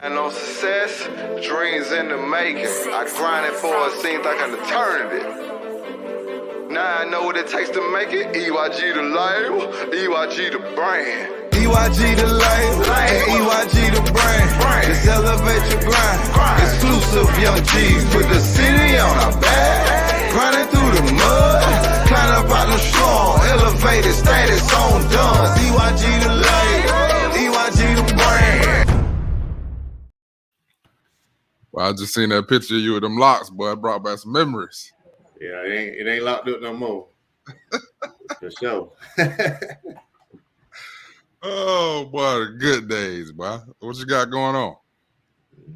And no success, dreams in the making. I grinded for it, seems like an eternity. Now I know what it takes to make it. EYG the label, EYG the brand. EYG the label, and EYG the brand. Just elevate your grind. Exclusive young G's, put the city on our back. Grinding through the mud, climb up out the strong. Elevated status on done. EYG the label, EYG the brand. Well, I just seen that picture of you with them locks, boy. It brought back some memories. Yeah, it ain't locked up no more. For sure. Oh boy, the good days, boy. What you got going on?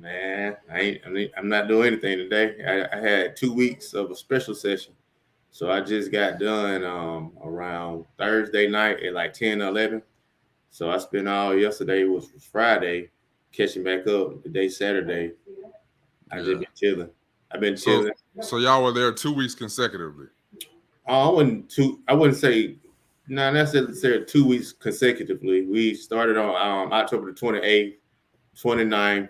Man, I'm not doing anything today. I had 2 weeks of a special session. So I just got done around Thursday night at like 10 or 11. So I spent all yesterday, which was Friday, catching back up. Today, Saturday. I just been chilling. I've been chilling. So y'all were there 2 weeks consecutively? I wouldn't say not necessarily 2 weeks consecutively. We started on October the 28th, 29th.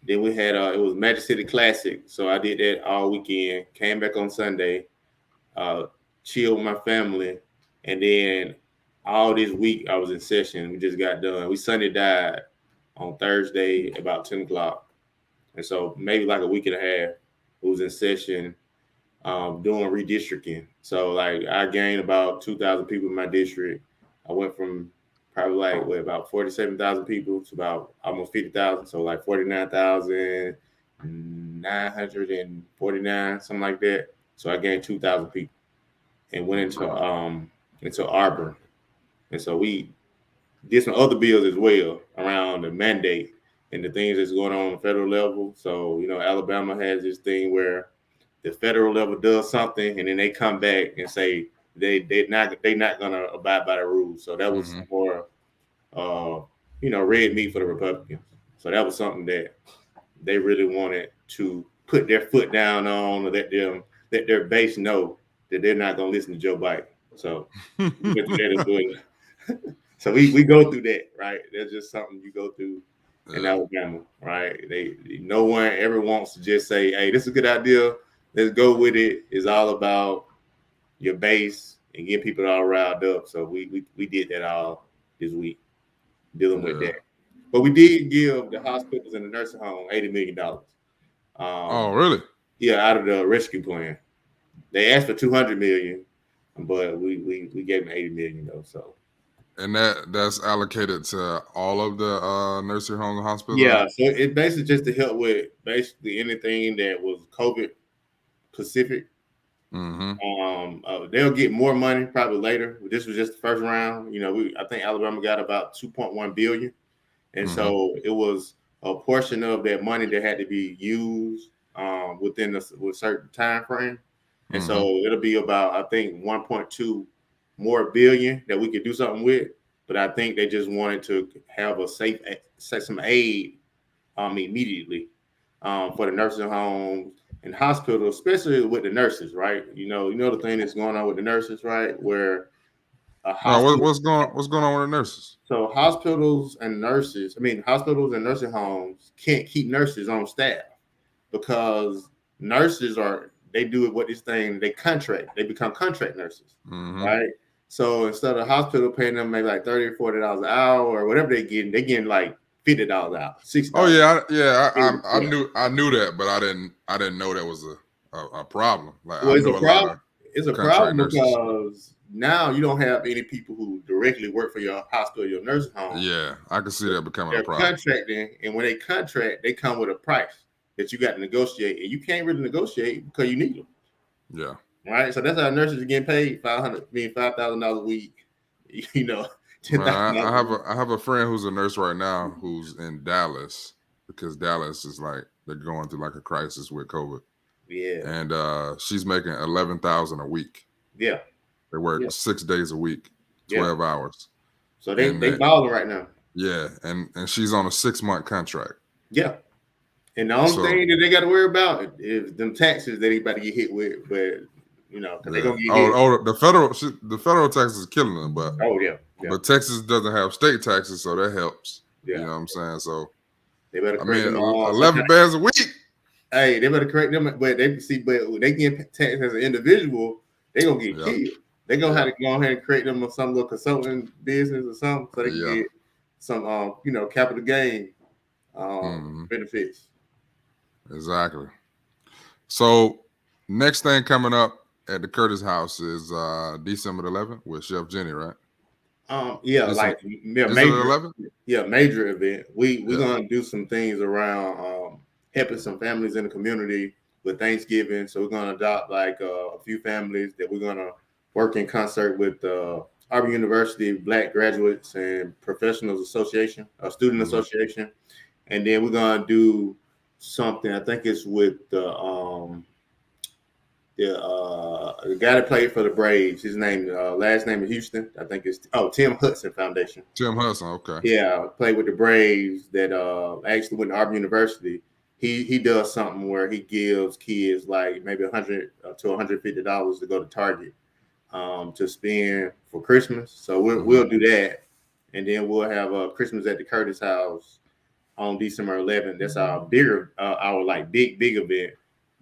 Then we had it was Magic City Classic. So I did that all weekend. Came back on Sunday, chilled with my family, and then all this week I was in session. We just got done. We Sunday died on Thursday about 10 o'clock. And so maybe like a week and a half, it was in session doing redistricting. So like I gained about 2,000 people in my district. I went from probably like about 47,000 people to about almost 50,000. So like 49,949, something like that. So I gained 2,000 people and went into Auburn. And so we did some other bills as well around the mandate and the things that's going on the federal level. So, Alabama has this thing where the federal level does something and then they come back and say they're not gonna abide by the rules. So that was more red meat for the Republicans. So that was something that they really wanted to put their foot down on, or let their base know that they're not gonna listen to Joe Biden. So we went through that as well. So we go through that, right? That's just something you go through in Alabama, right? No one ever wants to just say, "Hey, this is a good idea. Let's go with it." It's all about your base and get people all riled up. So we did that all this week, dealing with that. But we did give the hospitals and the nursing home $80 million. Oh, really? Yeah, out of the rescue plan. They asked for $200 million, but we gave them $80 million though. So. And that's allocated to all of the nursing homes and hospitals? Yeah, so it basically just to help with basically anything that was COVID specific. They'll get more money probably later. This was just the first round. I think Alabama got about $2.1 billion. And so it was a portion of that money that had to be used within a certain time frame. And so it'll be about, I think, 1.2 more billion that we could do something with, but I think they just wanted to have some aid immediately for the nursing homes and hospitals, especially with the nurses, right? The thing that's going on with the nurses, right? Where what's going on with the nurses? So hospitals and nursing homes can't keep nurses on staff because nurses they contract, they become contract nurses, right? So instead of the hospital paying them maybe like $30 or $40 an hour or whatever they're getting like $50 out, $60. Oh yeah. I knew that, but I didn't know that was a problem. Like, well, it's a problem because now you don't have any people who directly work for your hospital, your nursing home. Yeah, I can see that becoming a problem. They're contracting, and when they contract, they come with a price that you got to negotiate, and you can't really negotiate because you need them. Yeah. Right, so that's how nurses are getting paid $5,000 a week. I have a friend who's a nurse right now who's in Dallas because Dallas is like they're going through like a crisis with COVID. Yeah, and she's making $11,000 a week. Yeah, they work 6 days a week, 12 hours. So they balling right now. Yeah, and she's on a 6-month contract. Yeah. And the only thing that they got to worry about is them taxes that they about to get hit with, but they're gonna get hit. The federal taxes is killing them, but yeah. But Texas doesn't have state taxes, so that helps. Yeah. You know what I'm saying? So They better I correct mean, them all. 11 bands a week. Hey, they better correct them, but they get taxed as an individual, they gonna get Yeah. killed. They gonna have to go ahead and create them some little consulting business or something so they can get some capital gain benefits. Exactly. So next thing coming up at the Curtis house is December 11th with Chef Jenny, right? December major 11th? Major event. We're Yeah. gonna do some things around helping some families in the community with Thanksgiving. So we're gonna adopt like a few families that we're gonna work in concert with Auburn University Black Graduates and Professionals Association, Student Association, and then we're gonna do something. I think it's with the guy that played for the Braves. His name, last name is Houston. I think it's Tim Hudson Foundation. Tim Hudson, okay. Yeah, played with the Braves. That actually went to Auburn University. He does something where he gives kids like maybe $100 to $150 to go to Target to spend for Christmas. So we'll do that, and then we'll have Christmas at the Curtis house on December 11th. That's our bigger, our like big event.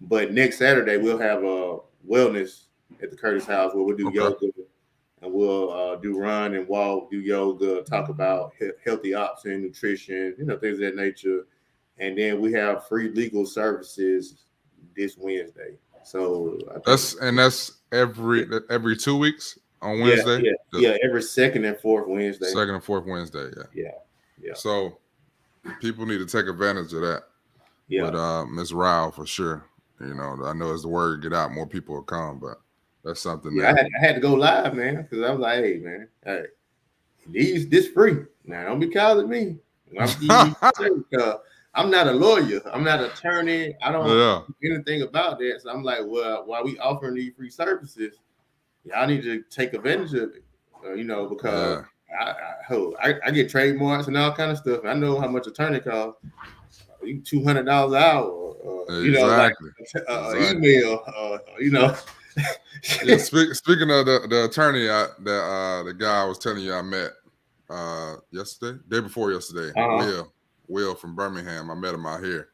But next Saturday we'll have a wellness at the Curtis house where we'll do yoga, and we'll do run and walk, do yoga, talk about healthy option, nutrition, things of that nature. And then we have free legal services this Wednesday. So that's every 2 weeks on Wednesday. Every second and fourth Wednesday. Second and fourth Wednesday. Yeah. So people need to take advantage of that. Yeah. With Ms. Rao for sure. I know as the word get out, more people will come, but that's something that I had to go live, man, because I was like, hey, man, this free. Now don't be calling me. I'm not a lawyer. I'm not an attorney. I don't know anything about that. So I'm like, well, while we offering these free services, y'all need to take advantage of it. Because I get trademarks and all kind of stuff. I know how much attorney costs. $200 an hour. Exactly. Email. Yeah, speaking of the attorney, the guy I was telling you I met day before yesterday, Will from Birmingham. I met him out here.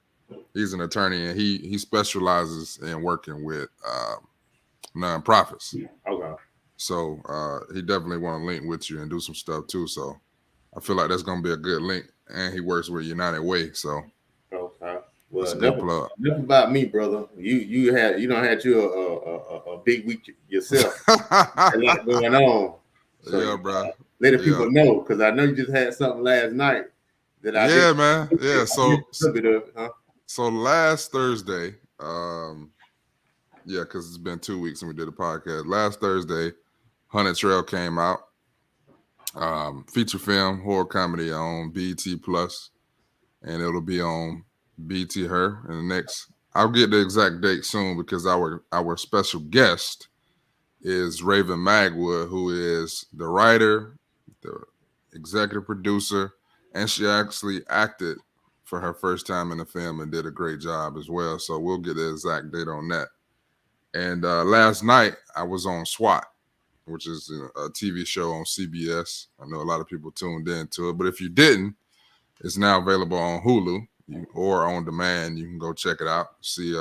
He's an attorney, and he specializes in working with nonprofits. Okay. So he definitely want to link with you and do some stuff too. So I feel like that's gonna be a good link. And he works with United Way. So okay. Well, that's a good plug. Enough about me, brother. You had a big week yourself. A lot going on. So, yeah, bro. Let the people know, because I know you just had something last night that I did. Man. Yeah. So last Thursday, because it's been 2 weeks and we did a podcast. Last Thursday, Haunted Trail came out. Feature film, horror comedy on BET Plus, and it'll be on BET Her in the next. I'll get the exact date soon because our special guest is Raven Magwood, who is the writer, the executive producer, and she actually acted for her first time in the film and did a great job as well. So we'll get the exact date on that. And last night I was on SWAT, which is a TV show on CBS. I know a lot of people tuned into it, but if you didn't, it's now available on Hulu or on demand. You can go check it out. See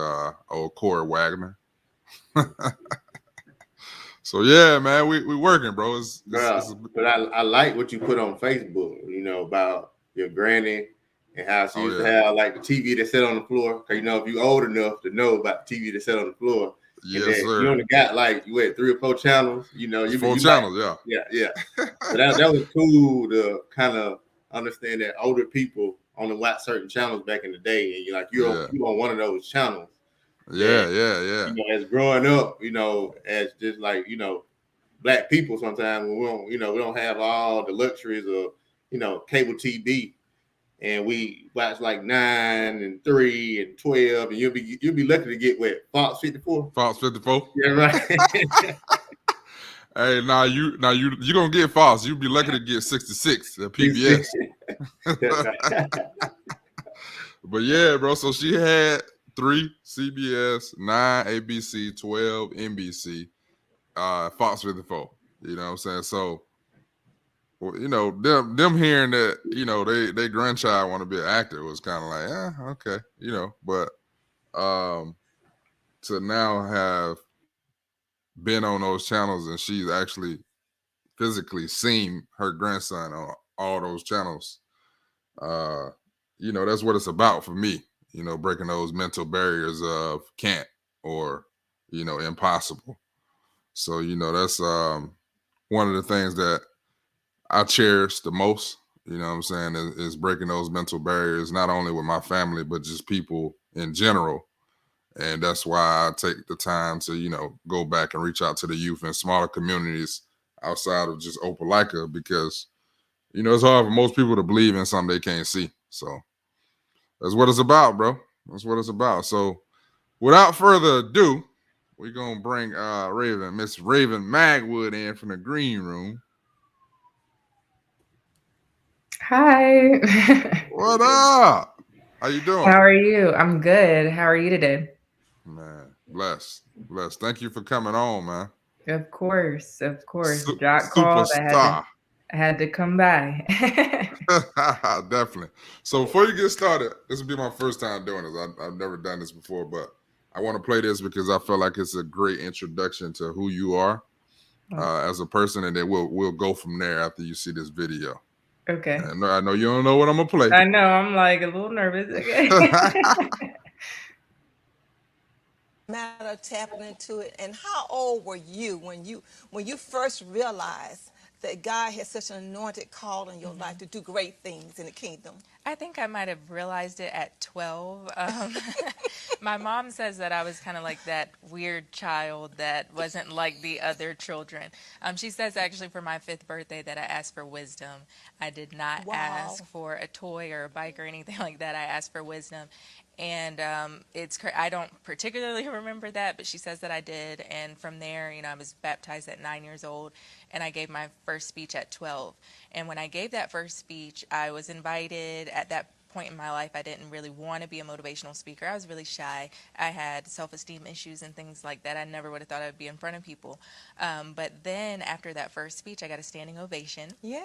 old Corey Wagner. So yeah, man, we working, bro. But I like what you put on Facebook, about your granny and how she used to have like the TV that sat on the floor. Cause if you old enough to know about the TV that sat on the floor. Yes, sir. You only got like 3 or 4 channels. You 4 channels, yeah. So that was cool to kind of understand that older people only watch certain channels back in the day, and you're on one of those channels. Yeah. As growing up, as just like Black people, sometimes we don't have all the luxuries of cable TV. And we watch like 9 and 3 and 12, and you'll be lucky to get Fox 54. Fox 54. Yeah, right. Hey, now you gonna get Fox. You'll be lucky to get 66 at PBS. But yeah, bro. So she had 3 CBS, 9 ABC, 12 NBC, Fox 54. You know what I'm saying? So you know, them hearing that, you know, they grandchild want to be an actor was kind of like, okay, you know, but to now have been on those channels and she's actually physically seen her grandson on all those channels, uh, you know, that's what it's about for me, you know, breaking those mental barriers of can't or, you know, impossible. So, you know, that's one of the things that I cherish the most, you know what I'm saying, is breaking those mental barriers, not only with my family, but just people in general. And that's why I take the time to, you know, go back and reach out to the youth in smaller communities outside of just Opelika, because, you know, it's hard for most people to believe in something they can't see. So that's what it's about, bro. That's what it's about. So without further ado, we're going to bring Miss Raven Magwood in from the green room. Hi. What up? How you doing? How are you? I'm good. How are you today? Man, blessed. Thank you for coming on, man. Of course, of course. Jock called. Superstar. I had to come by. Definitely. So before you get started, this will be my first time doing this. I've never done this before, but I want to play this because I feel like it's a great introduction to who you are as a person, and then we'll go from there after you see this video. Okay. And I know you don't know what I'm gonna play. I know. I'm like a little nervous. Okay. Matter of tapping into it. And how old were you when you first realized that God had such an anointed call in your life to do great things in the kingdom? I think I might have realized it at 12. My mom says that I was kind of like that weird child that wasn't like the other children. She says actually for my 5th birthday that I asked for wisdom. I did not ask for a toy or a bike or anything like that. I asked for wisdom. And I don't particularly remember that, but she says that I did. And from there, you know, I was baptized at 9 years old, and I gave my first speech at 12. And when I gave that first speech, I was invited at that point in my life. I didn't really want to be a motivational speaker. I was really shy. I had self-esteem issues and things like that. I never would have thought I would be in front of people. But then after that first speech, I got a standing ovation. Yay!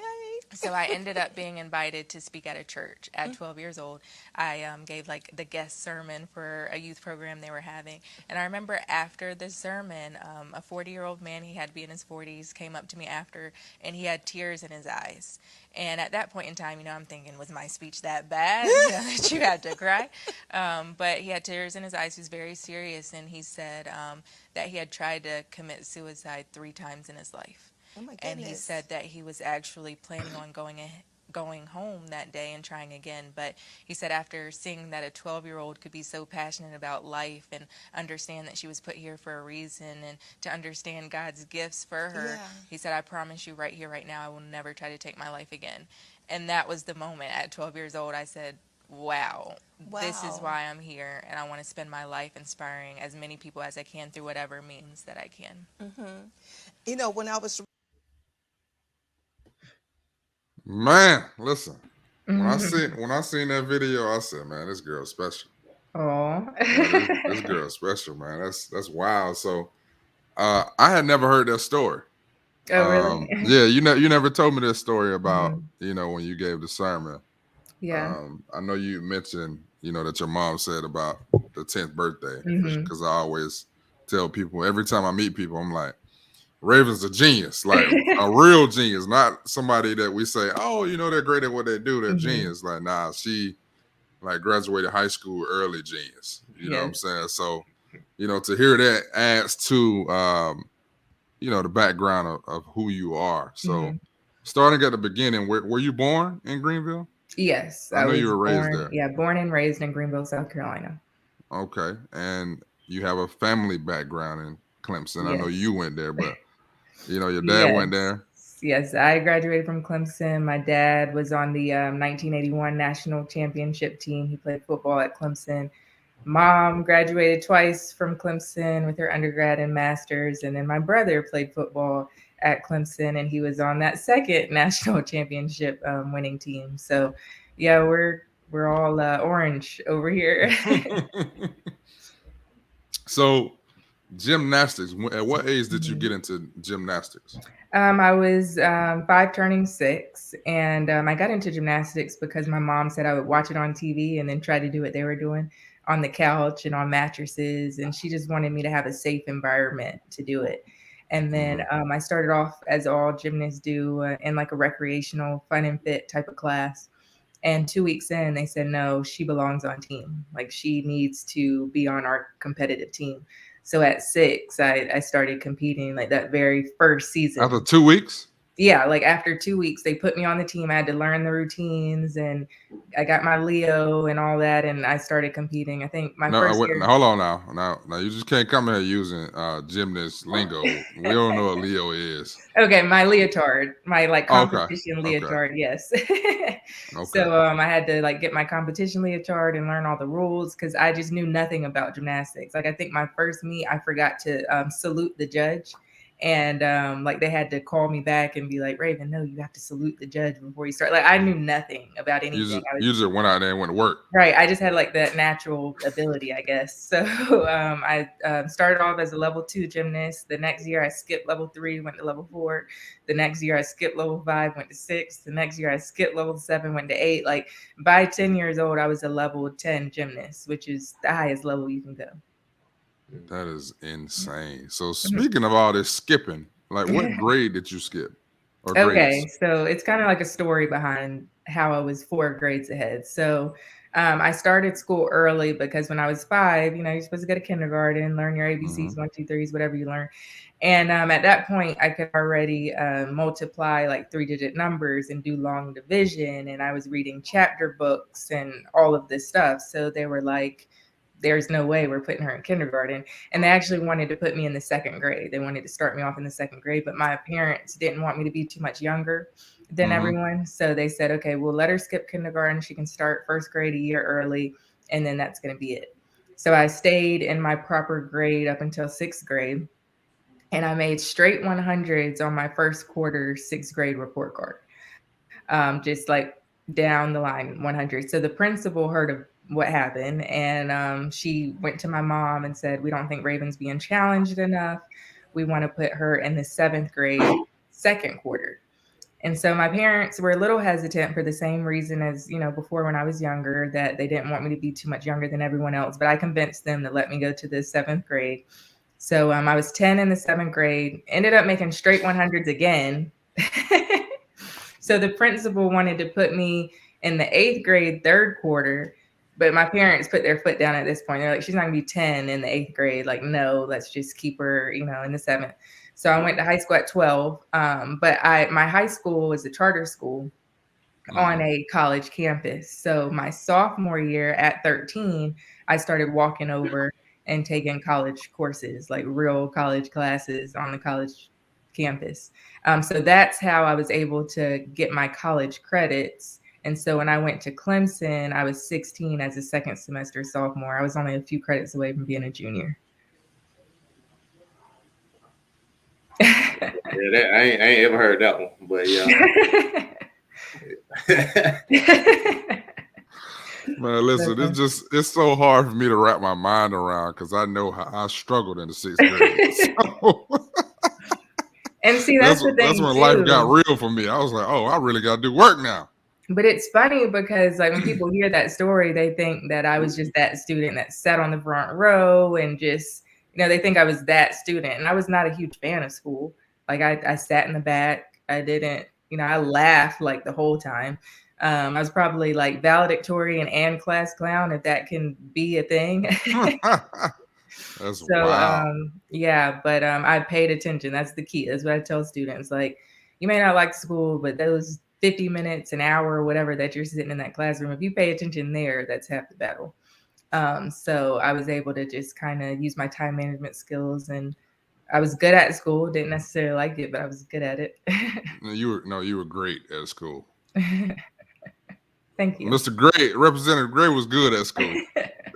So I ended up being invited to speak at a church at 12 years old. I gave like the guest sermon for a youth program they were having. And I remember after the sermon, a 40-year-old man, he had to be in his 40s, came up to me after, and he had tears in his eyes. And at that point in time, you know, I'm thinking, was my speech that bad, you know, that you had to cry? But he had tears in his eyes. He was very serious, and he said that he had tried to commit suicide 3 times in his life. Oh my goodness. And he said that he was actually planning on going home that day and trying again. But he said after seeing that a 12-year-old could be so passionate about life and understand that she was put here for a reason and to understand God's gifts for her, he said, I promise you right here, right now, I will never try to take my life again. And that was the moment at 12 years old I said, wow, this is why I'm here, and I want to spend my life inspiring as many people as I can through whatever means that I can. Mm-hmm. You know, when I was... Man, listen. When I seen that video, I said, "Man, this girl's special." Oh, this girl's special, man. That's wild. So, I had never heard that story. Oh, really? Yeah, you never told me this story about you know when you gave the sermon. Yeah. I know you mentioned you know that your mom said about the 10th birthday because I always tell people every time I meet people, I'm like, Raven's a genius, like a real genius, not somebody that we say, oh, you know, they're great at what they do, they're genius. Like, nah, she like graduated high school early genius. You know what I'm saying? So, you know, to hear that adds to you know, the background of who you are. So starting at the beginning, were you born in Greenville? Yes, I know you were raised born. there. Yeah, born and raised in Greenville, South Carolina. Okay. And you have a family background in Clemson. I know you went there, but you know, your dad went there. Yes, I graduated from Clemson. My dad was on the 1981 national championship team. He played football at Clemson. Mom graduated twice from Clemson with her undergrad and master's. And then my brother played football at Clemson, and he was on that second national championship winning team. So, yeah, we're all orange over here. So, gymnastics. At what age did you get into gymnastics? I was 5 turning 6, and I got into gymnastics because my mom said I would watch it on TV and then try to do what they were doing on the couch and on mattresses. And she just wanted me to have a safe environment to do it. And then I started off, as all gymnasts do, in like a recreational, fun and fit type of class. And 2 weeks in, they said, no, she belongs on team. Like she needs to be on our competitive team. So at 6, I started competing like that very first season. After 2 weeks? Yeah, like after 2 weeks, they put me on the team. I had to learn the routines and I got my Leo and all that. And I started competing. I think my first year. Now, hold on now. You just can't come here using gymnast lingo. We don't know what Leo is. Okay, my leotard, my like competition Okay. leotard, yes. Okay. So I had to like get my competition leotard and learn all the rules because I just knew nothing about gymnastics. Like I think my first meet, I forgot to salute the judge. And like they had to call me back and be like, Raven, no, you have to salute the judge before you start. Like I knew nothing about anything. You just went out there and went to work. Right. I just had like that natural ability, I guess. So I started off as a level 2 gymnast. The next year I skipped level 3, went to level 4. The next year I skipped level 5, went to 6. The next year I skipped level 7, went to 8. Like by 10 years old, I was a level 10 gymnast, which is the highest level you can go. That is insane. So speaking of all this skipping, like what grade did you skip? Or Okay, grades? so it's kind of like a story behind how I was 4 grades ahead. So I started school early because when I was 5, you're supposed to go to kindergarten, learn your ABCs, 1, 2, 3s, whatever you learn. And at that point, I could already multiply like 3-digit numbers and do long division. And I was reading chapter books and all of this stuff. So they were like, there's no way we're putting her in kindergarten. And they actually wanted to put me in the 2nd grade. They wanted to start me off in the 2nd grade, but my parents didn't want me to be too much younger than everyone. So they said, okay, we'll let her skip kindergarten. She can start 1st grade a year early, and then that's going to be it. So I stayed in my proper grade up until 6th grade, and I made straight 100s on my first quarter 6th grade report card. Just like down the line 100. So the principal heard of what happened, and she went to my mom and said, we don't think Raven's being challenged enough. We want to put her in the 7th grade 2nd quarter. And so my parents were a little hesitant for the same reason as, before when I was younger, that they didn't want me to be too much younger than everyone else. But I convinced them to let me go to the 7th grade. So I was 10 in the 7th grade, ended up making straight 100s again. So the principal wanted to put me in the 8th grade 3rd quarter, but my parents put their foot down at this point. They're like, she's not gonna be 10 in the 8th grade. Like, no, let's just keep her, in the 7th. So I went to high school at 12. But my high school was a charter school on a college campus. So my sophomore year at 13, I started walking over and taking college courses, like real college classes on the college campus. So that's how I was able to get my college credits. And so when I went to Clemson, I was 16 as a 2nd semester sophomore. I was only a few credits away from being a junior. Yeah, I ain't ever heard that one, but yeah. Man, listen, it's so hard for me to wrap my mind around because I know how I struggled in the 6th grade. So, and see, that's the thing. That's when life got real for me. I was like, oh, I really got to do work now. But it's funny because like when people hear that story, they think that I was just that student that sat on the front row and just, they think I was that student. And I was not a huge fan of school. Like I sat in the back. I didn't, I laughed like the whole time. I was probably like valedictorian and class clown, if that can be a thing. That's so wow. Yeah, but I paid attention. That's the key. That's what I tell students. Like, you may not like school, but those 50 minutes, an hour, or whatever that you're sitting in that classroom, if you pay attention there, that's half the battle. So I was able to just kind of use my time management skills, and I was good at school. Didn't necessarily like it, but I was good at it. You were great at school. Thank you. Mr. Gray, Representative Gray was good at school.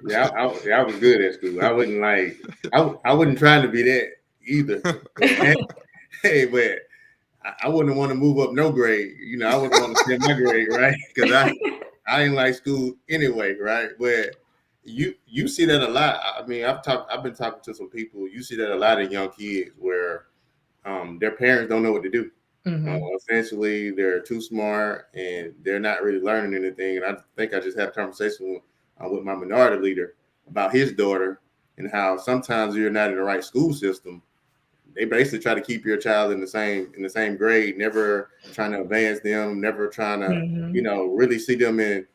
Yeah, I was good at school. I wasn't like I wasn't trying to be that either. But I wouldn't want to move up no grade. I wouldn't want to stay my grade, right? Because I didn't like school anyway, right? But you see that a lot. I mean, I've been talking to some people. You see that a lot in young kids where their parents don't know what to do. Mm-hmm. Essentially, they're too smart and they're not really learning anything. And I think I just had a conversation with my minority leader about his daughter and how sometimes you're not in the right school system. They basically try to keep your child in the same grade, never trying to advance them, never trying to Mm-hmm. really see them in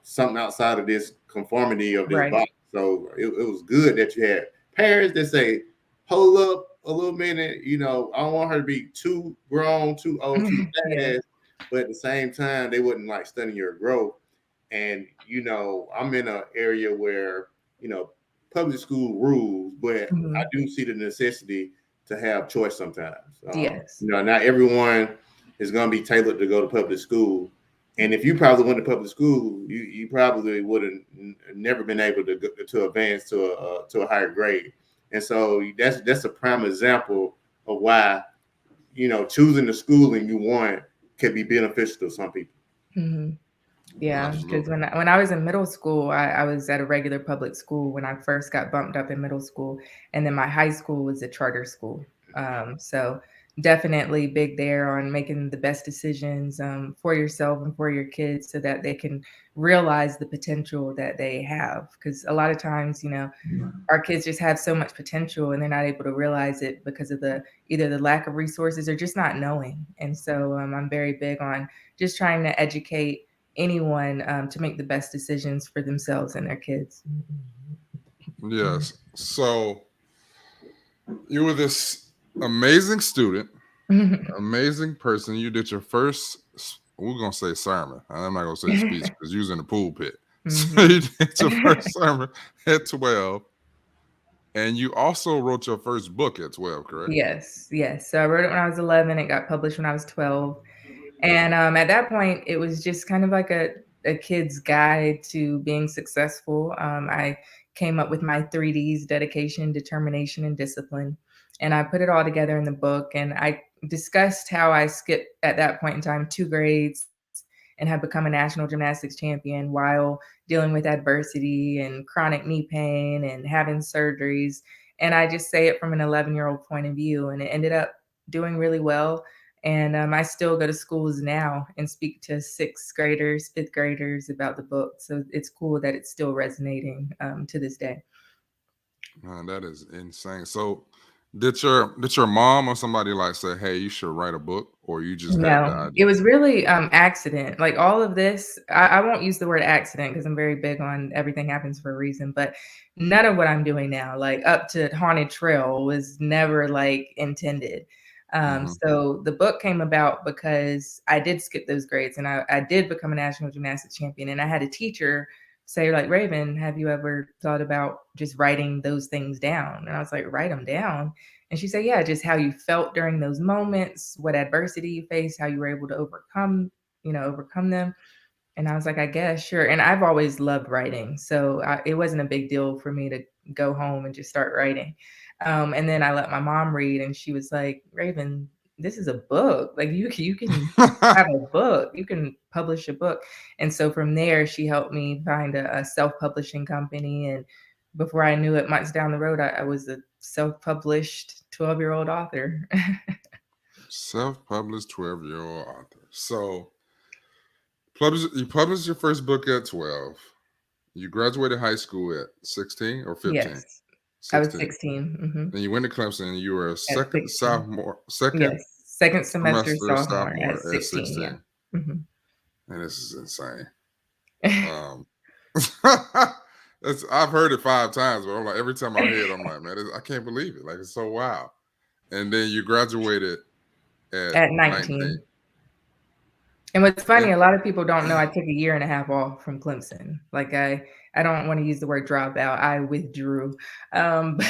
something outside of this conformity of this Right. box. So it was good that you had parents that say, "Hold up a little minute," I don't want her to be too grown, too old, too Yeah. fast, but at the same time, they wouldn't like studying your growth. And I'm in an area where you know public school rules, but I Mm-hmm. do see the necessity to have choice sometimes. Yes. Not everyone is going to be tailored to go to public school. And if you probably went to public school, you probably would have never been able to advance to a higher grade. And so that's a prime example of why choosing the schooling you want can be beneficial to some people. Mm-hmm. Yeah, because Absolutely. when I was in middle school, I was at a regular public school when I first got bumped up in middle school, and then my high school was a charter school. So definitely big there on making the best decisions for yourself and for your kids, so that they can realize the potential that they have. Because a lot of times, our kids just have so much potential, and they're not able to realize it because of the either the lack of resources or just not knowing. And so I'm very big on just trying to educate anyone to make the best decisions for themselves and their kids. Yes. So you were this amazing student, amazing person. You did your first, we're gonna say sermon. I'm not gonna say speech because you was in the pulpit. So Hmm. you did your first sermon at 12, and you also wrote your first book at 12, correct? Yes, yes. So I wrote it when I was 11. It got published when I was 12. And at that point, it was just kind of like a kid's guide to being successful. I came up with my 3Ds: dedication, determination, and discipline. And I put it all together in the book. And I discussed how I skipped at that point in time 2 grades and had become a national gymnastics champion while dealing with adversity and chronic knee pain and having surgeries. And I just say it from an 11-year-old point of view. And it ended up doing really well. And I still go to schools now and speak to sixth graders, fifth graders about the book. So it's cool that it's still resonating to this day. Man, that is insane. So did your mom or somebody like say, "Hey, you should write a book," or you just had the No, it idea? was really accident. Like all of this, I won't use the word accident because I'm very big on everything happens for a reason. But none of what I'm doing now, like up to Haunted Trail, was never like intended. Hmm. So the book came about because I did skip those grades and I did become a national gymnastics champion. And I had a teacher say, like, Raven, have you ever thought about just writing those things down? And I was like, write them down. And she said, yeah, just how you felt during those moments, what adversity you faced, how you were able to overcome them. And I was like, I guess, sure. And I've always loved writing. So it wasn't a big deal for me to go home and just start writing. And then I let my mom read, and she was like, Raven, this is a book. Like you can have a book, you can publish a book. And so from there, she helped me find a self-publishing company. And before I knew it, months down the road, I was a self-published 12-year-old author. Self-published 12-year-old author. So you published your first book at 12. You graduated high school at 16 or 15? Yes, I was 16. 16. Hmm. Then you went to Clemson. You were a At second 16. sophomore, second Yes, second semester semester sophomore at sophomore at 16, yeah. 16. Mhm. And this is insane. Um, I've heard it 5 times, but I'm like, every time I hear it, I'm like, man, I can't believe it. Like, it's so wild. And then you graduated at At 19. 19. And what's And funny, a lot of people don't know I took a year and a half off from Clemson. Like I don't want to use the word dropout. I withdrew. But,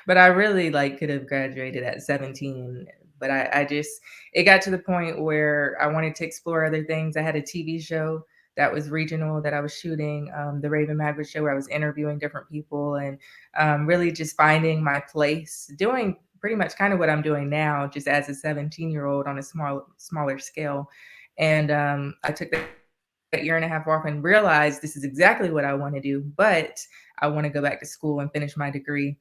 but I really like could have graduated at 17. But I just it got to the point where I wanted to explore other things. I had a TV show that was regional that I was shooting, the Raven Magwood show, where I was interviewing different people and really just finding my place, doing pretty much kind of what I'm doing now, just as a 17-year-old on a smaller scale. And I took that year and a half off and realized this is exactly what I want to do, but I want to go back to school and finish my degree.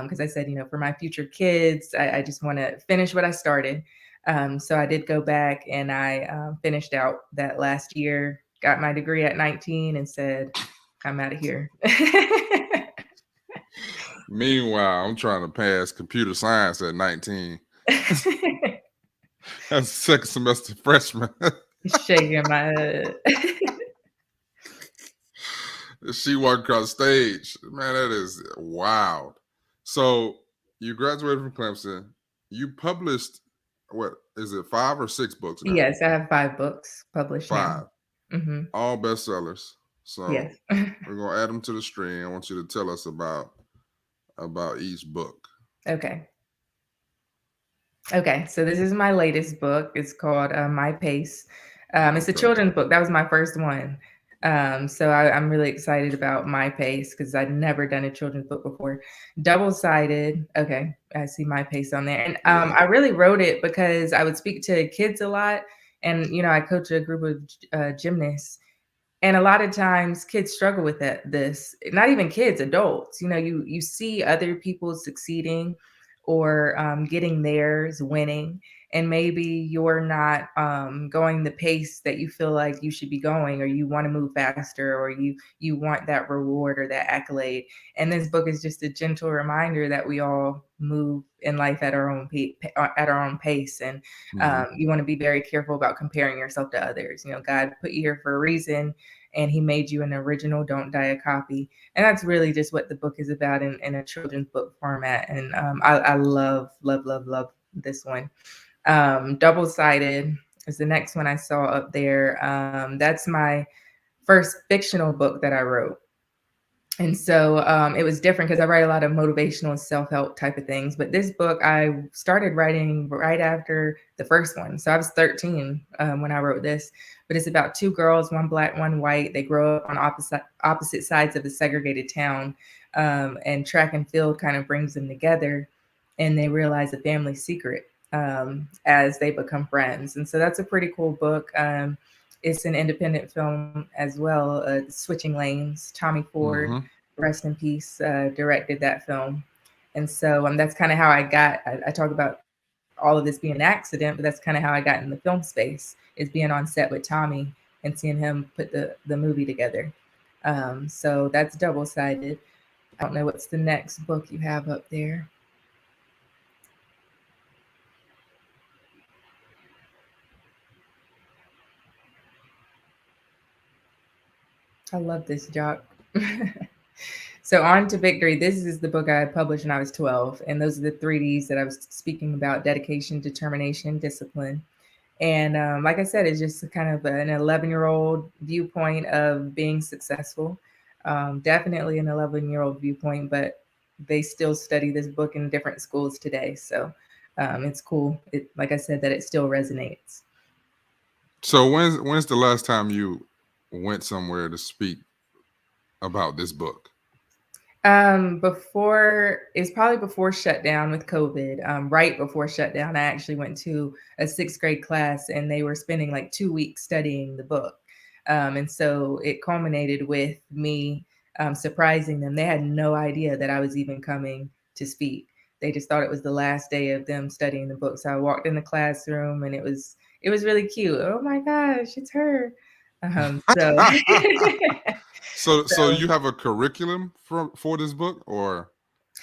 because I said, for my future kids, I just want to finish what I started. So I did go back and I finished out that last year, got my degree at 19 and said, I'm out of here. Meanwhile, I'm trying to pass computer science at 19. That's second semester freshman. Shaking my head. She walked across the stage. Man, that is wild. So you graduated from Clemson. You published, what is it, 5 or 6 books now? Yes, I have 5 books published 5. now. Mm-hmm. All bestsellers. So Yes. we're going to add them to the stream. I want you to tell us about each book. Okay. So this is my latest book. It's called My Pace. It's a children's book. That was my first one. So I'm really excited about My Pace because I'd never done a children's book before. Double-sided. Okay, I see My Pace on there. And I really wrote it because I would speak to kids a lot. And, I coach a group of gymnasts. And a lot of times kids struggle with this, not even kids, adults. You see other people succeeding or getting theirs, winning, and maybe you're not going the pace that you feel like you should be going, or you want to move faster, or you want that reward or that accolade. And this book is just a gentle reminder that we all move in life at our own pace, and you want to be very careful about comparing yourself to others. God put you here for a reason, and he made you an original. Don't die a copy. And that's really just what the book is about in a children's book format. And I love this one. Double-sided is the next one I saw up there. That's my first fictional book that I wrote. And so it was different because I write a lot of motivational self-help type of things. But this book, I started writing right after the first one. So I was 13 when I wrote this. But it's about 2 girls, one black, one white. They grow up on opposite sides of a segregated town. And track and field kind of brings them together. And they realize a family secret as they become friends. And so that's a pretty cool book. It's an independent film as well, Switching Lanes. Tommy Ford, rest in peace, directed that film. And so that's kind of how I talk about all of this being an accident, but that's kind of how I got in the film space, is being on set with Tommy and seeing him put the movie together. So that's Double-sided. I don't know what's the next book you have up there. I love this, Jock. So On to Victory. This is the book I published when I was 12. And those are the 3Ds that I was speaking about: dedication, determination, discipline. And like I said, it's just kind of an 11-year-old viewpoint of being successful. Definitely an 11-year-old viewpoint, but they still study this book in different schools today. So it's cool. Like I said, that it still resonates. So when's the last time you went somewhere to speak about this book? It's probably before shutdown with COVID. Right before shutdown, I actually went to a 6th grade class, and they were spending like 2 weeks studying the book. And so it culminated with me surprising them. They had no idea that I was even coming to speak. They just thought it was the last day of them studying the book. So I walked in the classroom, and it was really cute. Oh my gosh, it's her. So you have a curriculum for this book, or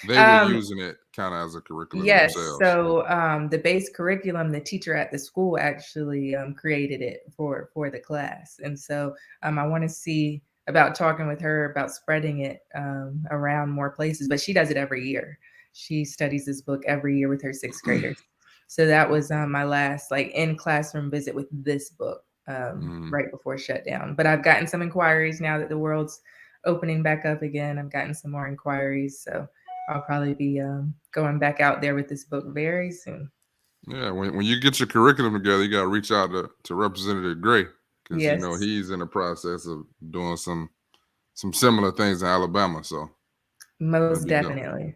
they were using it kind of as a curriculum yes. themselves? So the base curriculum, the teacher at the school actually created it for the class. And so I want to see about talking with her about spreading it around more places. But she does it every year. She studies this book every year with her 6th graders. So that was my last in classroom visit with this book right before shutdown. But I've gotten some inquiries now that the world's opening back up again. I've gotten some more inquiries. So I'll probably be going back out there with this book very soon. Yeah, when you get your curriculum together, you got to reach out to Representative Gray, because yes. He's in the process of doing some similar things in Alabama. So most definitely,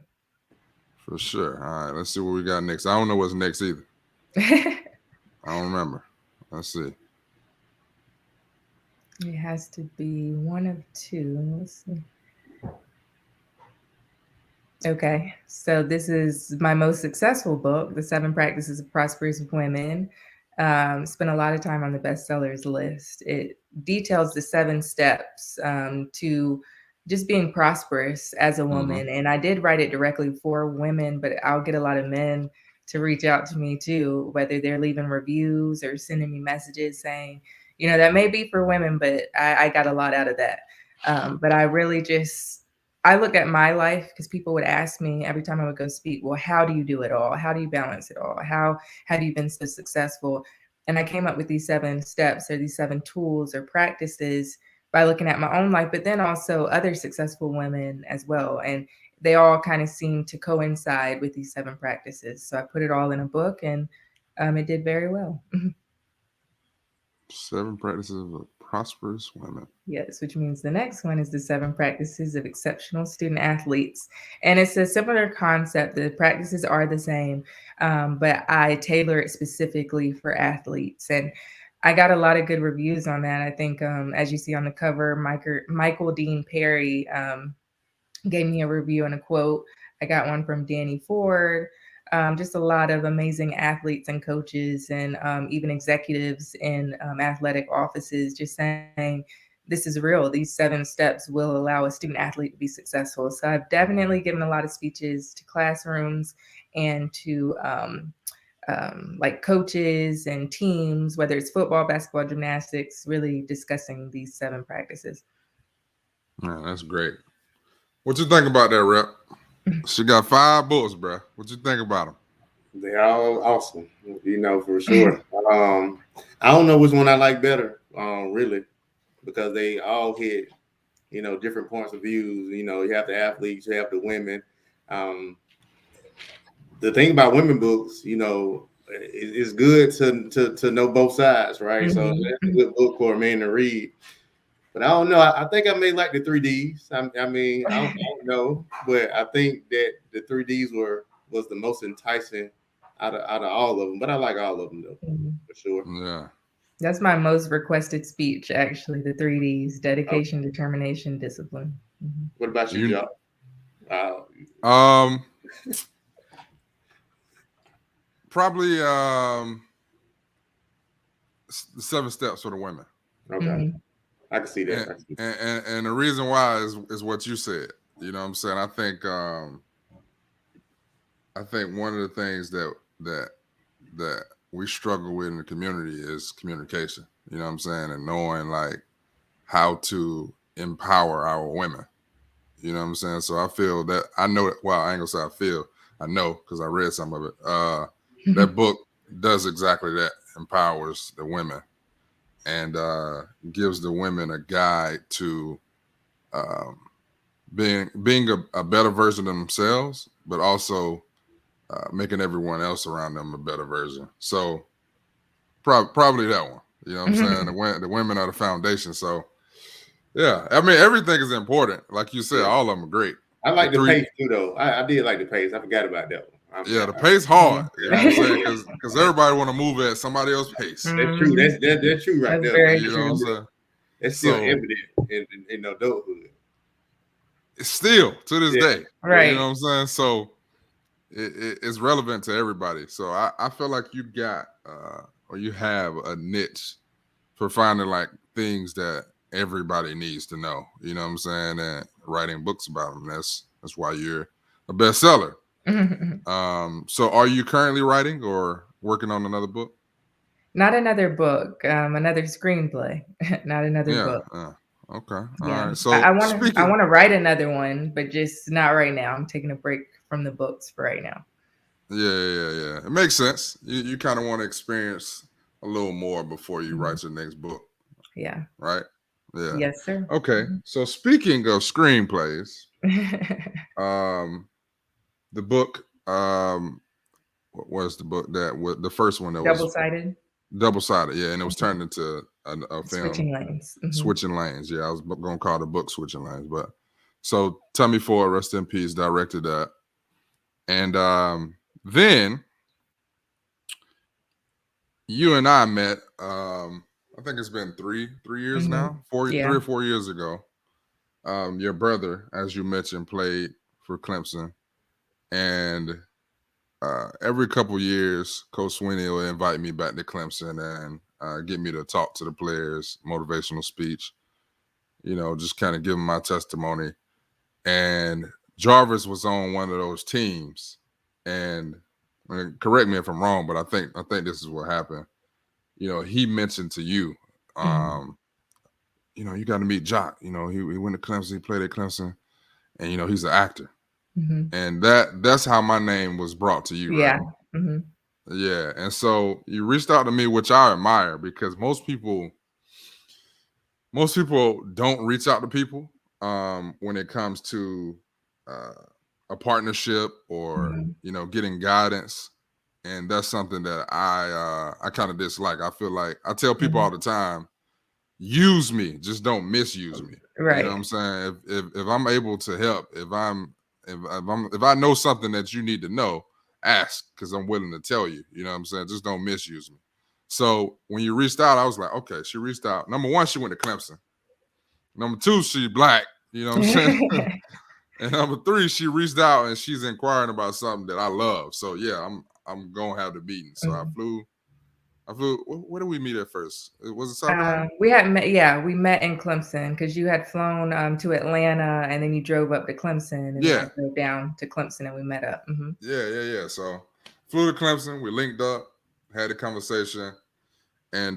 for sure. All right, let's see what we got next. I don't know what's next either. I don't remember. Let's see. It has to be one of two. Let's see. Okay, so this is my most successful book, The 7 Practices of Prosperous Women. Spent a lot of time on the bestsellers list. It details the 7 steps to just being prosperous as a Mm-hmm. woman. And I did write it directly for women, but I'll get a lot of men to reach out to me too, whether they're leaving reviews or sending me messages saying, that may be for women, but I got a lot out of that. But I really just I look at my life because people would ask me every time I would go speak, well, how do you do it all? How do you balance it all? How have you been so successful? And I came up with these 7 steps or these 7 tools or practices by looking at my own life, but then also other successful women as well. And they all kind of seem to coincide with these 7 practices. So I put it all in a book and it did very well. 7 Practices of Prosperous Women. Yes, which means the next one is the 7 practices of exceptional student athletes. And it's a similar concept. The practices are the same, but I tailor it specifically for athletes. And I got a lot of good reviews on that. I think, as you see on the cover, Michael Dean Perry gave me a review and a quote. I got one from Danny Ford. Just a lot of amazing athletes and coaches and even executives in athletic offices just saying, this is real. These 7 steps will allow a student athlete to be successful. So I've definitely given a lot of speeches to classrooms and to like coaches and teams, whether it's football, basketball, gymnastics, really discussing these 7 practices. Yeah, that's great. What you think about that, Rep? She got 5 books, bro. What you think about them? They're all awesome, for sure. I don't know which one I like better, really, because they all hit, different points of views. You have the athletes, you have the women. The thing about women books, it's good to know both sides, right? So that's a good book for a man to read. But I don't know. I think I may like the 3Ds. I mean, I don't know, but I think that the 3Ds was the most enticing out of all of them. But I like all of them though, for sure. Yeah. That's my most requested speech, actually. The 3Ds: dedication, determination, discipline. What about you, Joe? Probably the 7 steps for the women. Okay. I can see that. And the reason why is what you said. You know what I'm saying? I think one of the things that we struggle with in the community is communication. You know what I'm saying? And knowing like how to empower our women. You know what I'm saying? So I feel that I know it. Well, I ain't gonna say I feel. I know because I read some of it. That book does exactly that. Empowers the women and gives the women a guide to being a better version of themselves, but also making everyone else around them a better version. So probably that one. You know what I'm saying? The women are the foundation. So yeah, I mean everything is important. Like you said, all of them are great. I like the pace too, though. I did like the pace. I forgot about that one. The pace hard. You know what I'm saying? Because everybody want to move at somebody else's pace. That's true. That's true right there. Very You know what I'm saying? It's still evident in adulthood. It's still to this day. Right. You know what I'm saying? So it's relevant to everybody. So I feel like you got or you have a niche for finding like things that everybody needs to know. You know what I'm saying? And writing books about them. That's why you're a bestseller. So are you currently writing or working on another book? Not another book, another screenplay, not another book. Okay. Yeah. All right. So I want to write another one, but just not right now. I'm taking a break from the books for right now. Yeah. It makes sense. You kind of want to experience a little more before you write your next book. Yeah. Right? Yeah. Yes, sir. Okay. So speaking of screenplays, the book, what was the book that was the first one that Double-sided? Double-sided, yeah, and it was turned into a film. Switching Lanes. Switching Lanes, yeah. I was going to call the book Switching Lanes, but so Tommy Ford, rest in peace, directed that. And then you and I met, I think it's been three years now, 3 or 4 years ago. Your brother, as you mentioned, played for Clemson. And every couple years, Coach Sweeney will invite me back to Clemson and get me to talk to the players, motivational speech, just kind of give them my testimony. And Jarvis was on one of those teams. And correct me if I'm wrong, but I think this is what happened. He mentioned to you, you got to meet Jock. He went to Clemson, he played at Clemson, and he's an actor. And that's how my name was brought to you, right? Yeah. And so you reached out to me, which I admire, because most people don't reach out to people when it comes to a partnership or getting guidance. And that's something that I kind of dislike. I feel like I tell people all the time, use me, just don't misuse me. Right. You know what I'm saying? If I'm able to help, if I know something that you need to know, ask, because I'm willing to tell you. You know what I'm saying? Just don't misuse me. So when you reached out, I was like, okay, she reached out. Number one, she went to Clemson. Number two, she Black. You know what I'm saying? And number three, she reached out and she's inquiring about something that I love. So yeah, I'm gonna have the meeting. So I flew. Where did we meet at first? Was it South Carolina? We had met. Yeah, we met in Clemson because you had flown to Atlanta and then you drove up to Clemson and then I drove down to Clemson and we met up. Yeah. So flew to Clemson. We linked up, had a conversation, and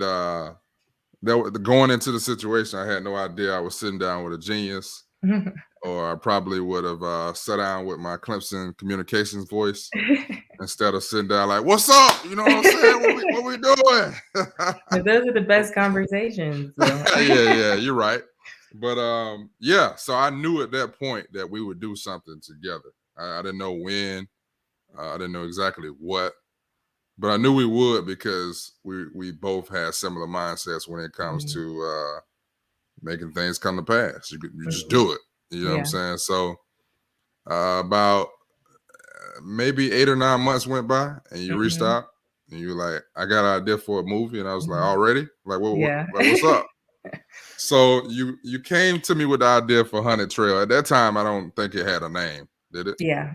going into the situation, I had no idea I was sitting down with a genius, or I probably would have sat down with my Clemson communications voice. Instead of sitting down like, what's up? You know what I'm saying? What we doing? Those are the best conversations. Yeah, you're right. But so I knew at that point that we would do something together. I didn't know when. I didn't know exactly what. But I knew we would because we both had similar mindsets when it comes to making things come to pass. You just do it. You know what I'm saying? So about maybe 8 or 9 months went by and you reached out and you were like, I got an idea for a movie. And I was like, already? Like, what's up? So you came to me with the idea for Hunted Trail. At that time, I don't think it had a name, did it? Yeah.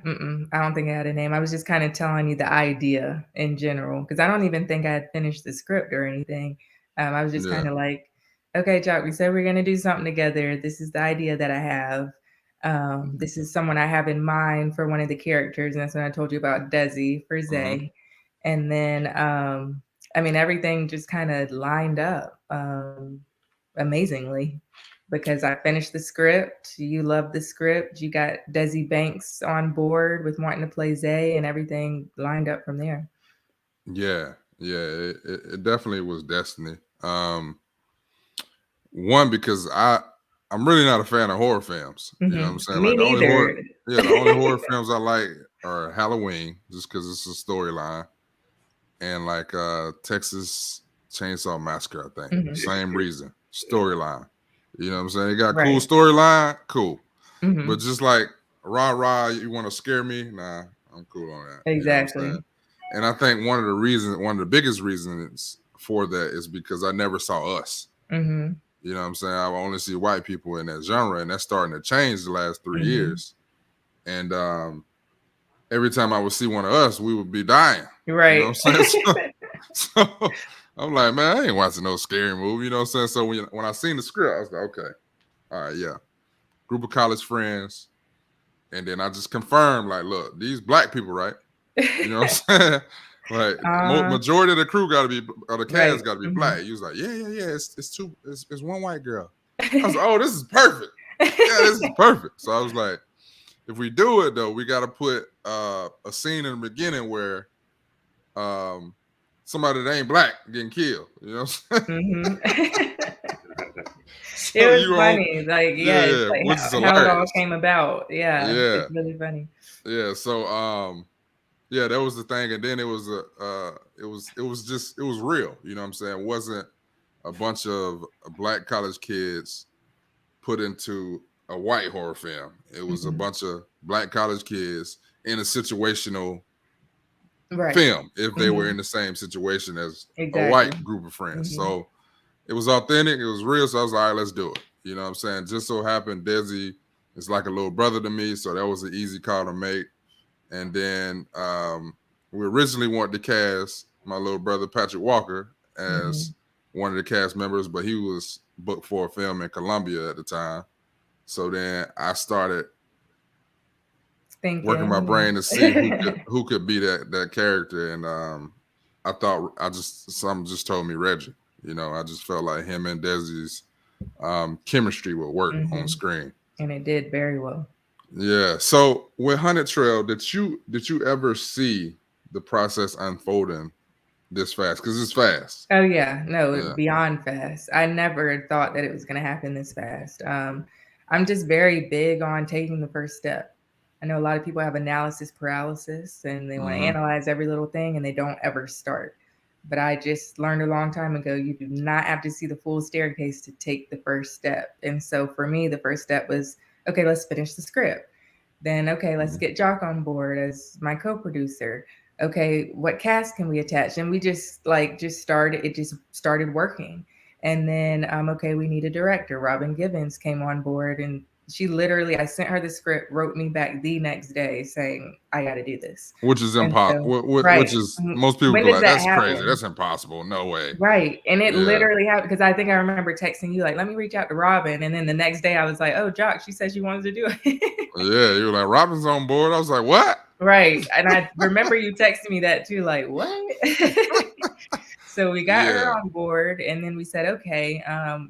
I don't think it had a name. I was just kind of telling you the idea in general because I don't even think I had finished the script or anything. I was just kind of like, okay, Jock, we said we're going to do something together. This is the idea that I have. This is someone I have in mind for one of the characters. And that's when I told you about Desi for Zay. And then, everything just kind of lined up amazingly because I finished the script. You loved the script. You got Desi Banks on board with wanting to play Zay and everything lined up from there. Yeah. It definitely was destiny. One, because I'm really not a fan of horror films. You know what I'm saying? Me neither. The only horror films I like are Halloween, just because it's a storyline, and like Texas Chainsaw Massacre, I think. Same reason. Storyline. You know what I'm saying? It got cool storyline, cool. But just like rah, you want to scare me? Nah, I'm cool on that. Exactly. You know what I'm saying? And I think one of the biggest reasons for that is because I never saw Us. You know what I'm saying? I only see white people in that genre, and that's starting to change the last 3 years. And every time I would see one of Us, we would be dying. Right. You know what I'm saying? So I'm like, man, I ain't watching no scary movie. You know what I'm saying? So when I seen the script, I was like, okay, all right, yeah. Group of college friends. And then I just confirmed, like, look, these black people, right? You know what I'm saying? Like, majority of the crew got to be, or the cast got to be black. He was like, yeah. It's one white girl. I was like, oh, this is perfect. Yeah, this is perfect. So I was like, if we do it though, we got to put a scene in the beginning where somebody that ain't black getting killed. You know what I'm saying? So it was funny. Like, how it all came about. Yeah. It's really funny. Yeah. So that was the thing. And then it was it was real. You know what I'm saying? It wasn't a bunch of black college kids put into a white horror film. It was a bunch of black college kids in a situational film if they were in the same situation as a white group of friends. So it was authentic, it was real. So I was like, all right, let's do it. You know what I'm saying? Just so happened Desi is like a little brother to me, so that was an easy call to make. And then we originally wanted to cast my little brother Patrick Walker as one of the cast members, but he was booked for a film in Colombia at the time. So then I started working my brain to see who could be that character, and I thought something just told me Reggie. You know, I just felt like him and Desi's chemistry would work on screen, and it did very well. Yeah. So with Hunted Trail, did you ever see the process unfolding this fast? Because it's fast. Oh yeah, no, Yeah. beyond fast. I never thought that it was going to happen this fast. I'm just very big on taking the first step. I know a lot of people have analysis paralysis and they want to analyze every little thing and they don't ever start. But I just learned a long time ago, you do not have to see the full staircase to take the first step. And so for me, the first step was, okay, let's finish the script. Then, okay, let's get Jock on board as my co-producer. Okay, what cast can we attach? And we just started working. And then, okay, we need a director. Robin Givens came on board and she literally, I sent her the script, wrote me back the next day saying, I got to do this. Which is impossible. Right. Which is, most people When be does like, that that's happen? crazy. That's impossible. No way. Right. And it literally happened because I think I remember texting you like, let me reach out to Robin. And then the next day I was like, oh, Jock, she said she wanted to do it. Yeah, you were like, Robin's on board. I was like, what? Right. And I remember you texting me that too, like, what? So we got her on board and then we said, okay,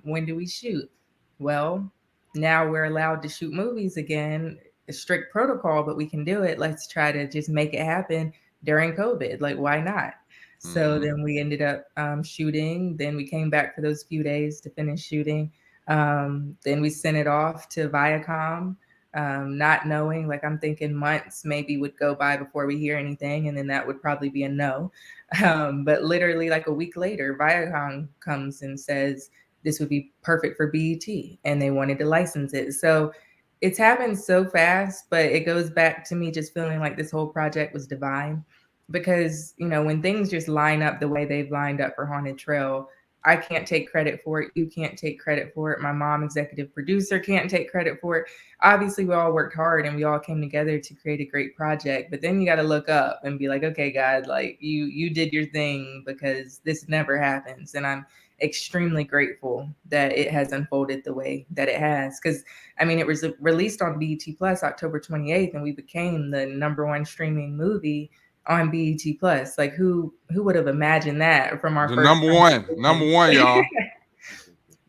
when do we shoot? Well, now we're allowed to shoot movies again, a strict protocol, but we can do it. Let's try to just make it happen during COVID. Like, why not? So then we ended up shooting. Then we came back for those few days to finish shooting. Then we sent it off to Viacom. Not knowing, like I'm thinking months maybe would go by before we hear anything, and then that would probably be a no. But literally like a week later, Viacom comes and says this would be perfect for BET, and they wanted to license it. So it's happened so fast, but it goes back to me just feeling like this whole project was divine. Because, you know, when things just line up the way they've lined up for Haunted Trail, I can't take credit for it. You can't take credit for it. My mom, executive producer, can't take credit for it. Obviously, we all worked hard and we all came together to create a great project. But then you got to look up and be like, okay, God, like you did your thing because this never happens. And I'm extremely grateful that it has unfolded the way that it has. Because, I mean, it was released on BET Plus October 28th, and we became the #1 streaming movie on BET Plus. Like who would have imagined that from our the first number one, y'all.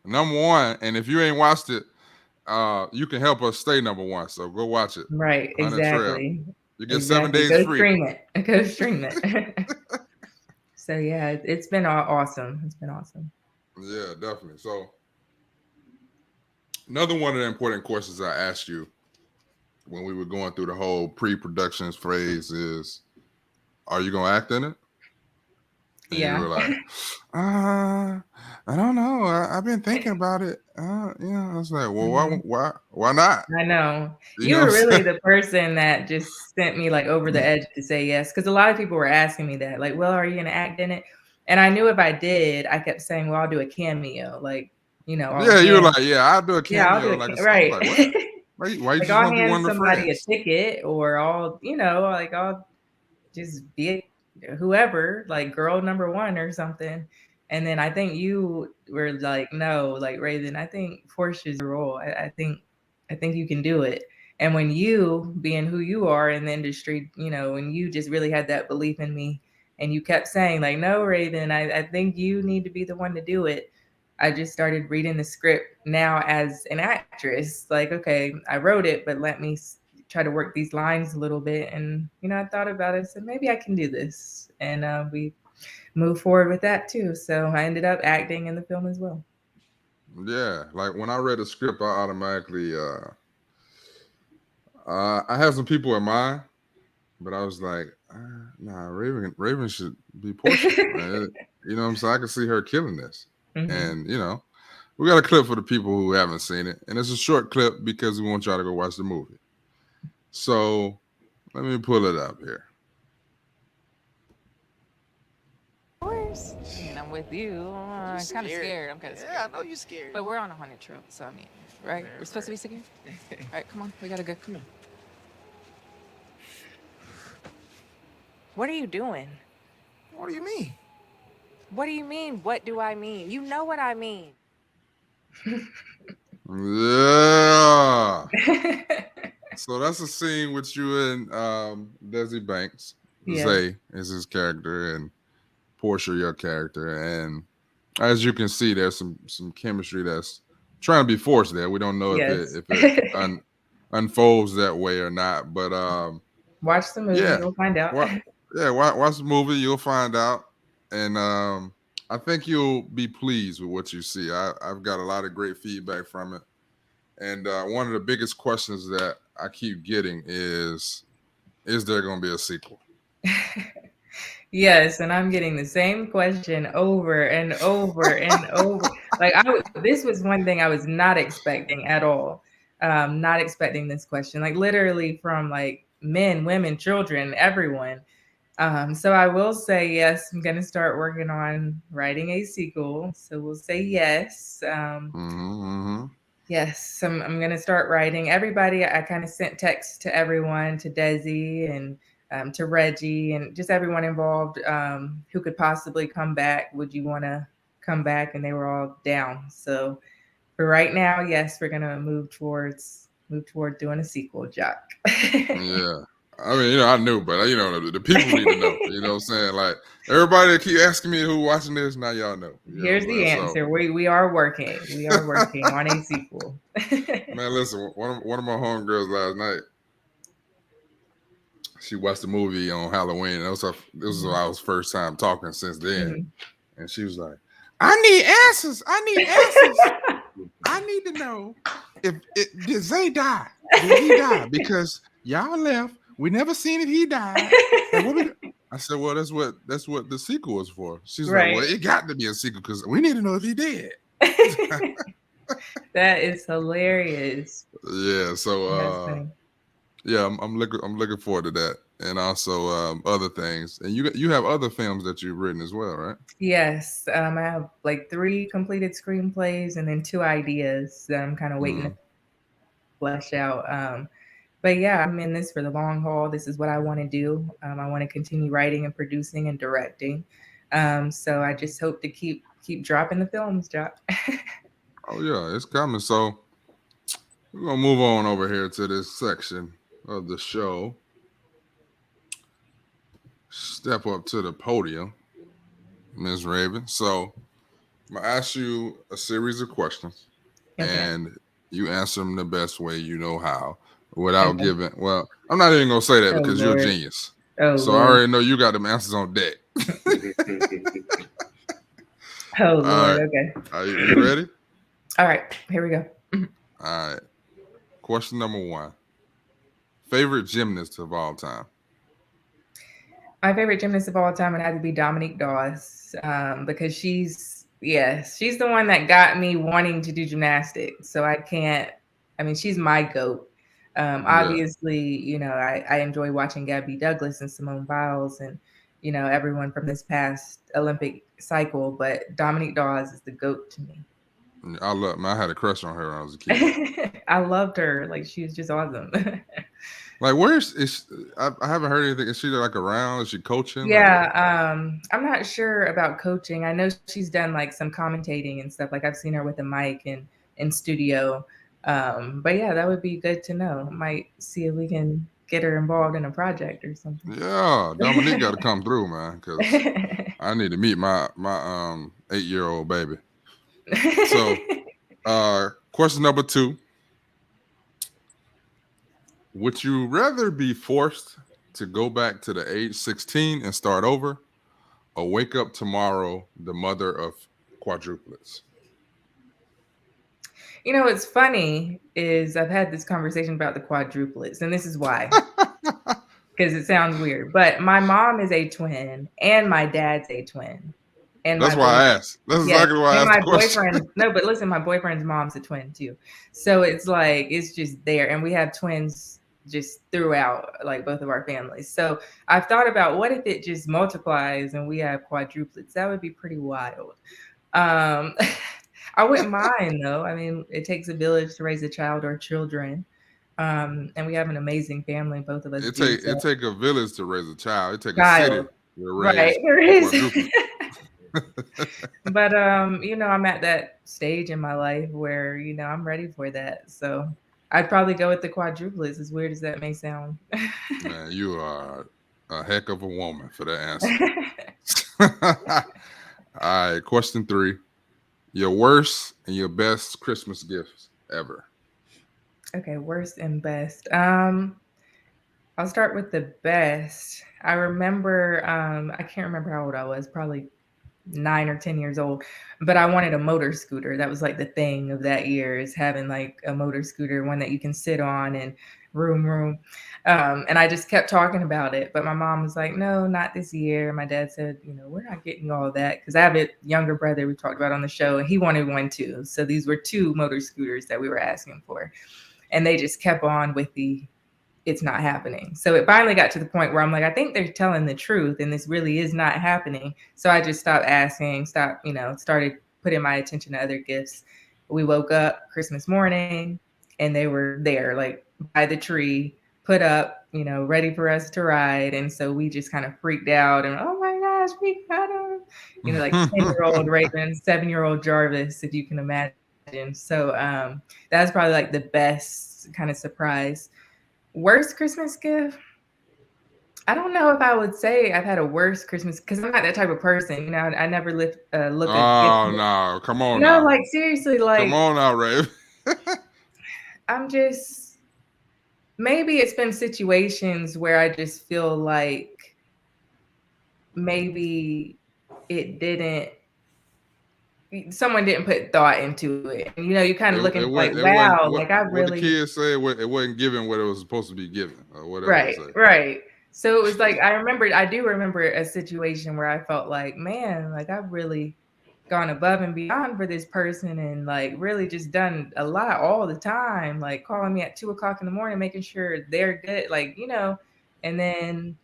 Number one. And if you ain't watched it, you can help us stay #1. So go watch it. Right, exactly. You get 7 days free. Go stream it. So yeah, it's been awesome. It's been awesome. Yeah, definitely. So another one of the important questions I asked you when we were going through the whole pre-production phase is, are you gonna act in it? And you were like, I don't know. I've been thinking about it. I was like, well, why not? I know. You were really the person that just sent me like over the edge to say yes. Because a lot of people were asking me that, like, well, are you gonna act in it? And I knew if I did, I kept saying, well, I'll do a cameo. Like, you know. You were like, I'll do a cameo. Yeah, I'll do right. Like, what? Why you like, just I'll want to be one hand of the somebody friends? a ticket, or I'll just be whoever, like girl #1 or something. And then I think you were like, no, like Raven, I think Portia's your role. I think you can do it. And when you, being who you are in the industry, you know, when you just really had that belief in me and you kept saying like, no, Raven, I think you need to be the one to do it. I just started reading the script now as an actress. Like, okay, I wrote it, but let me try to work these lines a little bit. And, you know, I thought about it, said maybe I can do this. And we moved forward with that too. So I ended up acting in the film as well. Yeah, like when I read the script, I automatically I have some people in mind, but I was like, nah, Raven should be Portia. Right? You know what I'm saying? I can see her killing this. And you know, we got a clip for the people who haven't seen it, and it's a short clip because we want y'all to go watch the movie. So let me pull it up here. Of course. I mean, I'm with you. I'm kind of scared. I'm kind of scared. Yeah, I know you're scared. But we're on a Haunted Trail, so I mean, right? We're supposed to be scared? All right, come on. We gotta go. Come on. What are you doing? What do you mean? What do you mean? What do I mean? You know what I mean. Yeah. So that's a scene with you and Desi Banks. Yes. Zay is his character, and Portia your character. And as you can see, there's some chemistry that's trying to be forced there. We don't know if Yes. it unfolds that way or not. But Watch the movie, yeah, you'll find out. watch the movie, you'll find out. And I think you'll be pleased with what you see. I've got a lot of great feedback from it. And one of the biggest questions that I keep getting is there going to be a sequel? Yes, and I'm getting the same question over and over and over. Like this was one thing I was not expecting at all. Not expecting this question. Like literally from like men, women, children, everyone. So I will say yes, I'm gonna start working on writing a sequel. So we'll say yes. Mm-hmm. Yes, I'm gonna start writing. Everybody, I kind of sent texts to everyone, to Desi and to Reggie, and just everyone involved who could possibly come back. Would you want to come back? And they were all down. So for right now, yes, we're gonna move toward doing a sequel, Jock. Yeah. I mean, I knew, but the people need to know. You know what I'm saying? Like everybody that keep asking me who watching this, now y'all know. Here's the answer. We are working. We are working on a sequel. Man, listen, one of my homegirls last night, she watched the movie on Halloween. This was our first time talking since then. Mm-hmm. And she was like, I need answers. I need answers. I need to know did Zay die? Did he die? Because y'all left. We never seen if he died. I said, well, that's what the sequel is for. She's Right. like, well, it got to be a sequel because we need to know if he did. That is hilarious. Yeah. So yeah, I'm looking forward to that, and also other things. And you have other films that you've written as well, right? Yes, I have like 3 completed screenplays and then 2 ideas that I'm kind of waiting to flesh out. But yeah, I'm in this for the long haul. This is what I want to do. I want to continue writing and producing and directing. So I just hope to keep dropping the films, Jock. Oh yeah, it's coming. So we're gonna move on over here to this section of the show. Step up to the podium, Ms. Raven. So I'm gonna ask you a series of questions, Okay. and you answer them the best way you know how, without giving. Well, I'm not even gonna say that because you're a genius. Oh, So Lord. I already know you got them answers on deck. Oh, Lord. Right. Okay. Are you ready? All right. Here we go. All right. Question number 1. Favorite gymnast of all time? My favorite gymnast of all time would have to be Dominique Dawes because she's the one that got me wanting to do gymnastics. So she's my GOAT. Obviously, I enjoy watching Gabby Douglas and Simone Biles and, everyone from this past Olympic cycle, but Dominique Dawes is the GOAT to me. I had a crush on her when I was a kid. I loved her. Like, she was just awesome. Like, I haven't heard anything. Is she like around? Is she coaching? Yeah, I'm not sure about coaching. I know she's done like some commentating and stuff. Like I've seen her with a mic in studio. But yeah, that would be good to know. Might see if we can get her involved in a project or something. Yeah, Dominique got to come through, man, because I need to meet my 8-year-old baby. So, question number 2. Would you rather be forced to go back to the age 16 and start over, or wake up tomorrow the mother of quadruplets? What's funny is I've had this conversation about the quadruplets, and this is why. Because it sounds weird. But my mom is a twin, and my dad's a twin. And that's why I asked. That's exactly why I asked the question. No, but listen, my boyfriend's mom's a twin too. So it's like, it's just there. And we have twins just throughout, like both of our families. So I've thought about what if it just multiplies and we have quadruplets? That would be pretty wild. I wouldn't mind though. I mean, it takes a village to raise a child or children. And we have an amazing family. Both of us It do. take So it take a village to raise a child. It take a city child, to right? raise There is. quadruplets. But I'm at that stage in my life where I'm ready for that. So I'd probably go with the quadruplets, as weird as that may sound. Man, you are a heck of a woman for that answer. All right, question 3. Your worst and your best Christmas gifts ever. Okay, worst and best. I'll start with the best. I remember, I can't remember how old I was, probably 9 or 10 years old, but I wanted a motor scooter. That was like the thing of that year, is having like a motor scooter, one that you can sit on and room. And I just kept talking about it, but my mom was like, no, not this year. My dad said, we're not getting you all that, because I have a younger brother we talked about on the show, and he wanted one too. So these were 2 motor scooters that we were asking for, and they just kept on with it's not happening. So it finally got to the point where I'm like, I think they're telling the truth and this really is not happening. So I just stopped asking, started putting my attention to other gifts. We woke up Christmas morning and they were there, like by the tree, put up, ready for us to ride. And so we just kind of freaked out and, oh my gosh, we got them. Like 10-year-old Raven, 7-year-old Jarvis, if you can imagine. So that was probably like the best kind of surprise. Worst Christmas gift? I don't know if I would say I've had a worst Christmas, because I'm not that type of person. I never look a gift. Oh no, come on No, now. like seriously, Come like on now, Raven. I'm just, maybe it's been situations where I just feel like maybe someone didn't put thought into it. And you kind of looking like, wow, like I what the really. kids say, it wasn't given what it was supposed to be given, or whatever they say. Right. So it was like, I do remember a situation where I felt like, man, like I've really gone above and beyond for this person, and like really just done a lot all the time, like calling me at 2 o'clock in the morning, making sure they're good, and then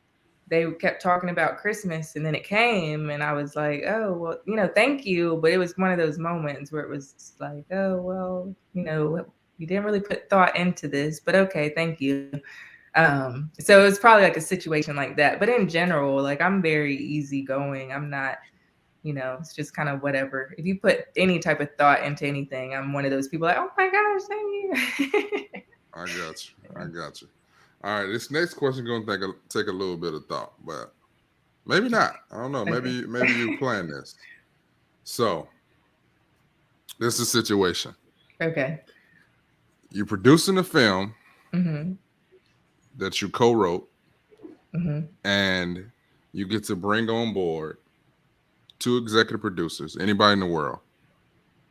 they kept talking about Christmas, and then it came and I was like, oh, well, thank you. But it was one of those moments where it was like, oh, well, you didn't really put thought into this, but okay, thank you. So it was probably like a situation like that. But in general, like I'm very easygoing. I'm not, it's just kind of whatever. If you put any type of thought into anything, I'm one of those people like, oh my gosh, thank you. I got you. All right, this next question gonna take a little bit of thought, but maybe not. I don't know. Okay. Maybe you plan this. So this is a situation. Okay. You're producing a film Mm-hmm. that you co-wrote, Mm-hmm. and you get to bring on board 2 executive producers, anybody in the world,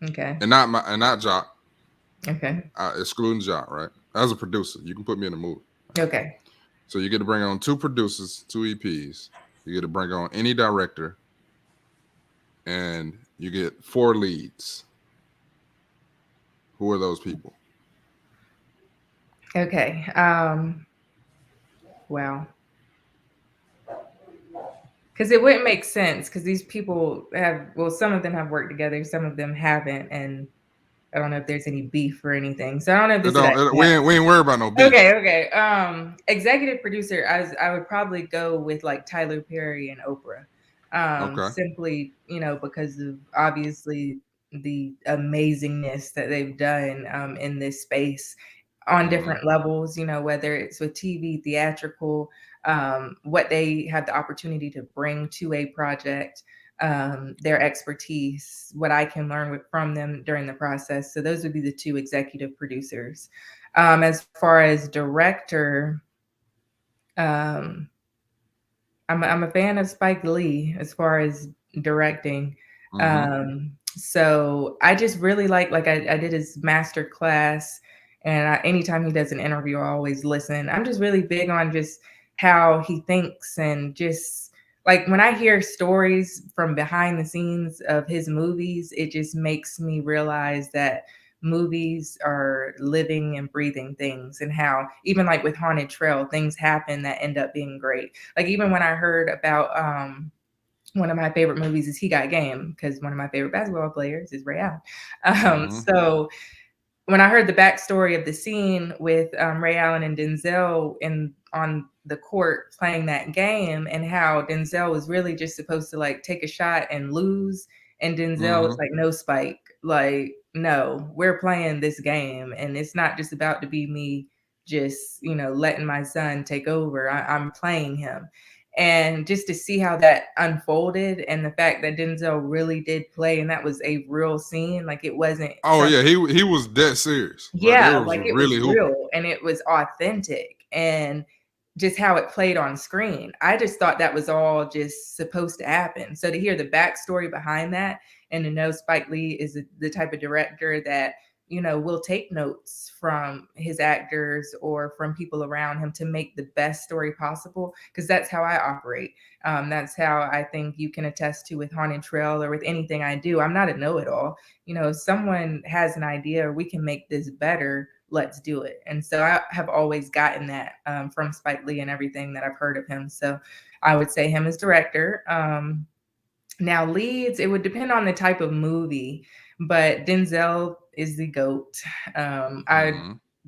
Okay. and not Jock, Okay. excluding Jock, right? As a producer, you can put me in a movie. Okay. So you get to bring on 2 producers, 2 EPs. You get to bring on any director, and you get 4 leads. Who are those people? Okay. Wow. Because it wouldn't make sense, because these people some of them have worked together, some of them haven't, and I don't know if there's any beef or anything. So I don't know if this We ain't worried about no beef. Okay. Executive producer, I would probably go with like Tyler Perry and Oprah. Okay. Simply, because of obviously the amazingness that they've done in this space on different levels, whether it's with TV, theatrical, what they had the opportunity to bring to a project, their expertise, what I can learn from them during the process. So those would be the 2 executive producers. As far as director, um, I'm a fan of Spike Lee as far as directing. So I just really like I did his master class, and anytime he does an interview, I always listen. I'm just really big on just how he thinks, and just like when I hear stories from behind the scenes of his movies, it just makes me realize that movies are living and breathing things, and how even like with Haunted Trail, things happen that end up being great. Like even when I heard about one of my favorite movies is He Got Game, because one of my favorite basketball players is Ray Allen. So when I heard the backstory of the scene with Ray Allen and Denzel on the court playing that game, and how Denzel was really just supposed to like take a shot and lose, and Denzel was like, "No, Spike, like no, we're playing this game, and it's not just about to be me just letting my son take over. I'm playing him." And just to see how that unfolded, and the fact that Denzel really did play, and that was a real scene, like it wasn't Oh yeah, he was dead serious. Like they yeah, was like it was really hooping. real and it was authentic, and just how it played on screen. I just thought that was all just supposed to happen. So to hear the backstory behind that, and to know Spike Lee is the type of director that, will take notes from his actors or from people around him to make the best story possible, because that's how I operate. That's how I think you can attest to with Haunted Trail or with anything I do. I'm not a know-it-all. If someone has an idea, we can make this better, let's do it. And so I have always gotten that from Spike Lee and everything that I've heard of him. So I would say him as director. Now leads, it would depend on the type of movie, but Denzel is the GOAT.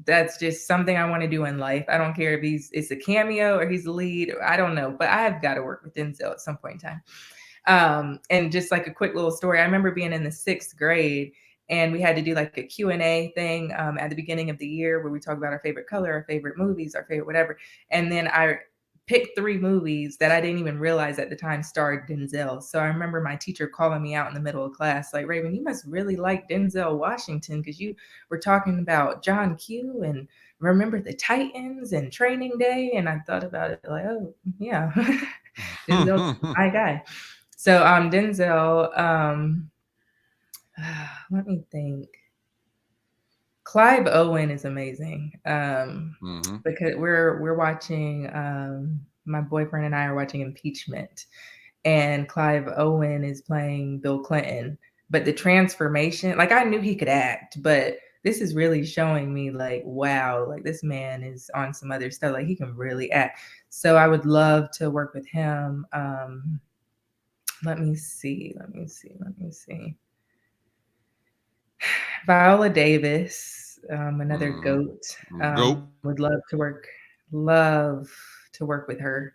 That's just something I want to do in life. I don't care if it's a cameo or he's the lead. I don't know, but I've got to work with Denzel at some point in time. And just like a quick little story, I remember being in the 6th grade, and we had to do like a Q&A thing at the beginning of the year where we talk about our favorite color, our favorite movies, our favorite whatever. And then I picked 3 movies that I didn't even realize at the time starred Denzel. So I remember my teacher calling me out in the middle of class, like, "Raven, you must really like Denzel Washington, because you were talking about John Q and Remember the Titans and Training Day." And I thought about it like, oh yeah, Denzel's my guy. So Denzel, let me think. Clive Owen is amazing. Because we're watching, my boyfriend and I are watching Impeachment, and Clive Owen is playing Bill Clinton. But the transformation, like I knew he could act, but this is really showing me like, wow, like this man is on some other stuff. Like he can really act. So I would love to work with him. Let me see. Viola Davis, another GOAT. Goat. Would love to work with her.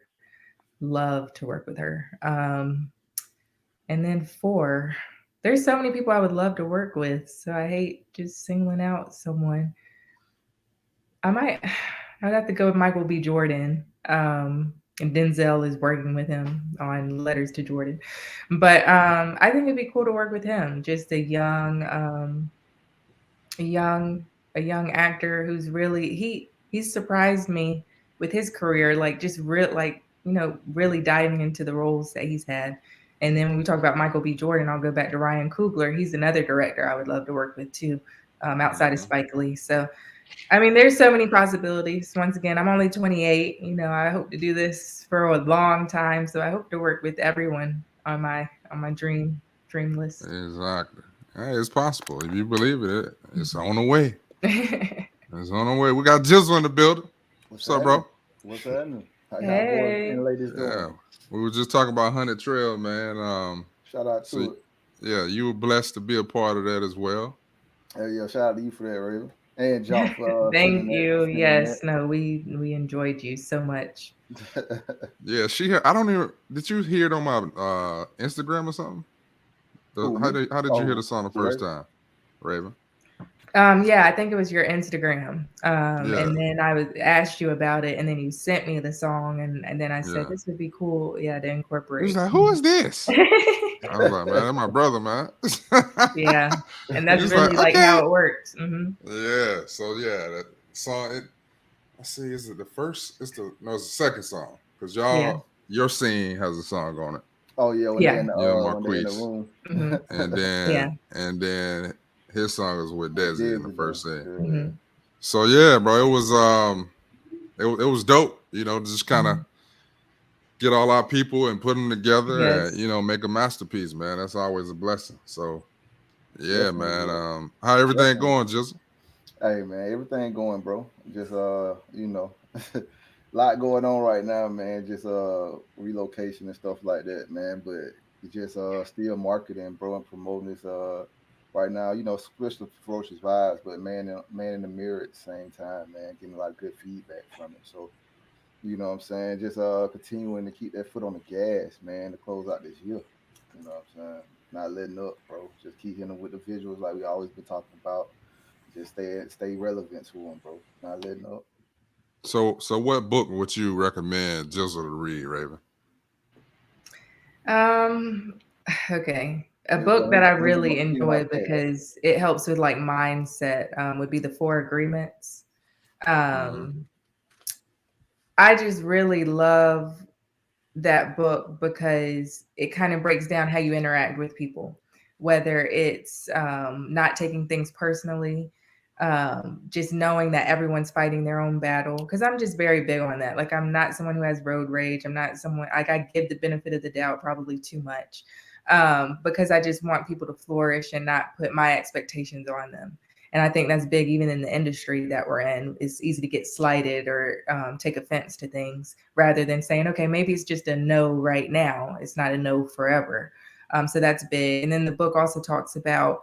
Love to work with her. And then 4, there's so many people I would love to work with. So I hate just singling out someone. I'd have to go with Michael B. Jordan. And Denzel is working with him on Letters to Jordan. But I think it'd be cool to work with him. Just a young actor who's really he's surprised me with his career, like just really diving into the roles that he's had. And then when we talk about Michael B. Jordan, I'll go back to Ryan Coogler. He's another director I would love to work with too, outside of Spike Lee. So I mean, there's so many possibilities. Once again, I'm only 28. I hope to do this for a long time. So I hope to work with everyone on my dream list. Exactly. Hey, it's possible if you believe it. It's on the way. It's on the way. We got Jizzle in the building. What's up, bro? What's happening? How y'all Hey. boys and ladies doing? Yeah, we were just talking about Haunted Trail, man. Shout out to it. Yeah, you were blessed to be a part of that as well. Yeah, shout out to you for that, Raven. And Jock for Thank you. Yes, no, we enjoyed you so much. Yeah, I don't even. Did you hear it on my Instagram or something? How did you hear the song the first time, Raven? Yeah, I think it was your Instagram. Yeah. And then I asked you about it, and then you sent me the song, and then I said this would be cool, to incorporate. He was like, "Who is this?" I was like, "Man, that's my brother, man." Yeah, and that's really like how it works. Yeah. So that song. Let's see. Is it the first? It's the second song, because your scene has a song on it. Oh yeah, when they're in the room. And then his song is with Desi in the first scene. So yeah, bro, it was dope. Just kind of get all our people and put them together and make a masterpiece, man. That's always a blessing. So yeah, man. How everything going, Jizzle? Hey man, everything going, bro. Just lot going on right now, man. Just relocation and stuff like that, man. But just still marketing, bro, and promoting this right now. Switch the ferocious vibes, but man in the mirror at the same time, man, getting a lot of good feedback from it. So what I'm saying, just continuing to keep that foot on the gas, man, to close out this year. You know what I'm saying? Not letting up, bro. Just keep hitting them with the visuals like we always been talking about. Just stay relevant to them, bro. Not letting up. So what book would you recommend Jizzle to read, Raven? Okay. A book that I really enjoy because it helps with like mindset would be The Four Agreements. I just really love that book because it kind of breaks down how you interact with people, whether it's not taking things personally, just knowing that everyone's fighting their own battle. Because I'm just very big on that. Like, I'm not someone who has road rage. I'm not someone like I give the benefit of the doubt probably too much, because I just want people to flourish and not put my expectations on them. And I think that's big, even in the industry that we're in. It's easy to get slighted or take offense to things rather than saying, okay, maybe it's just a no right now. It's not a no forever. So that's big. And then the book also talks about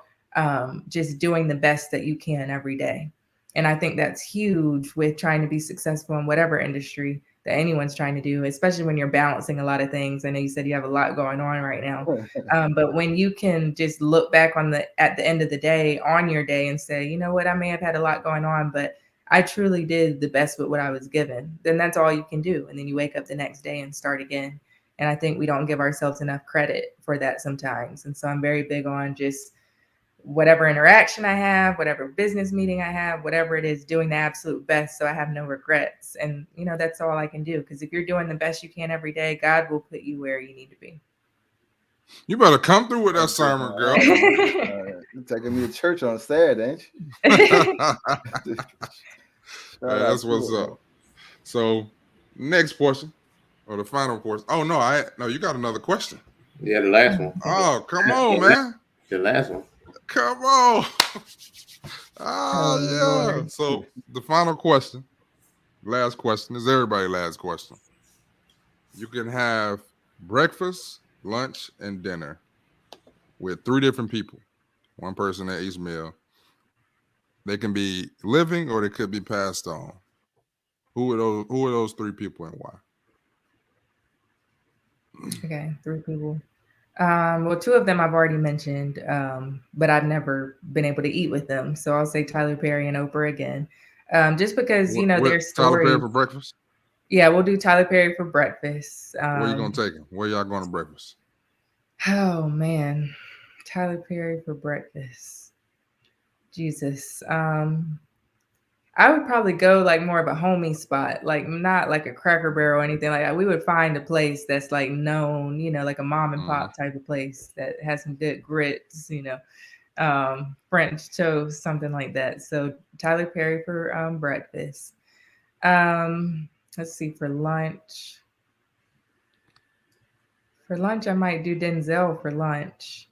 just doing the best that you can every day. And I think that's huge with trying to be successful in whatever industry that anyone's trying to do, especially when you're balancing a lot of things. I know you said you have a lot going on right now, but when you can just look back at the end of the day on your day and say, you know what, I may have had a lot going on, but I truly did the best with what I was given, then that's all you can do. And then you wake up the next day and start again. And I think we don't give ourselves enough credit for that sometimes. And so I'm very big on just whatever interaction I have, whatever business meeting I have, whatever it is, doing the absolute best so I have no regrets. And, that's all I can do. Because if you're doing the best you can every day, God will put you where you need to be. You better come through with that sermon, girl. You're taking me to church on Saturday, ain't you? That's what's up. So, next portion, or the final portion. Oh, no, you got another question. Yeah, the last one. Oh, come on, man. The last one. Come on. Yeah. Lord. So, the final question, last question, is everybody's last question. You can have breakfast, lunch, and dinner with 3 different people, one person at each meal. They can be living or they could be passed on. Who are those 3 people and why? Okay, 3 people. Well, 2 of them I've already mentioned, but I've never been able to eat with them. So I'll say Tyler Perry and Oprah again, just because their stories. Tyler Perry for breakfast. Yeah, we'll do Tyler Perry for breakfast. Where you gonna take him? Where y'all going to breakfast? Oh man, Tyler Perry for breakfast. Jesus. I would probably go like more of a homey spot, like not like a Cracker Barrel or anything like that. We would find a place that's like known, like a mom and pop type of place that has some good grits, French toast, something like that. So Tyler Perry for breakfast. Let's see, for lunch. For lunch, I might do Denzel for lunch.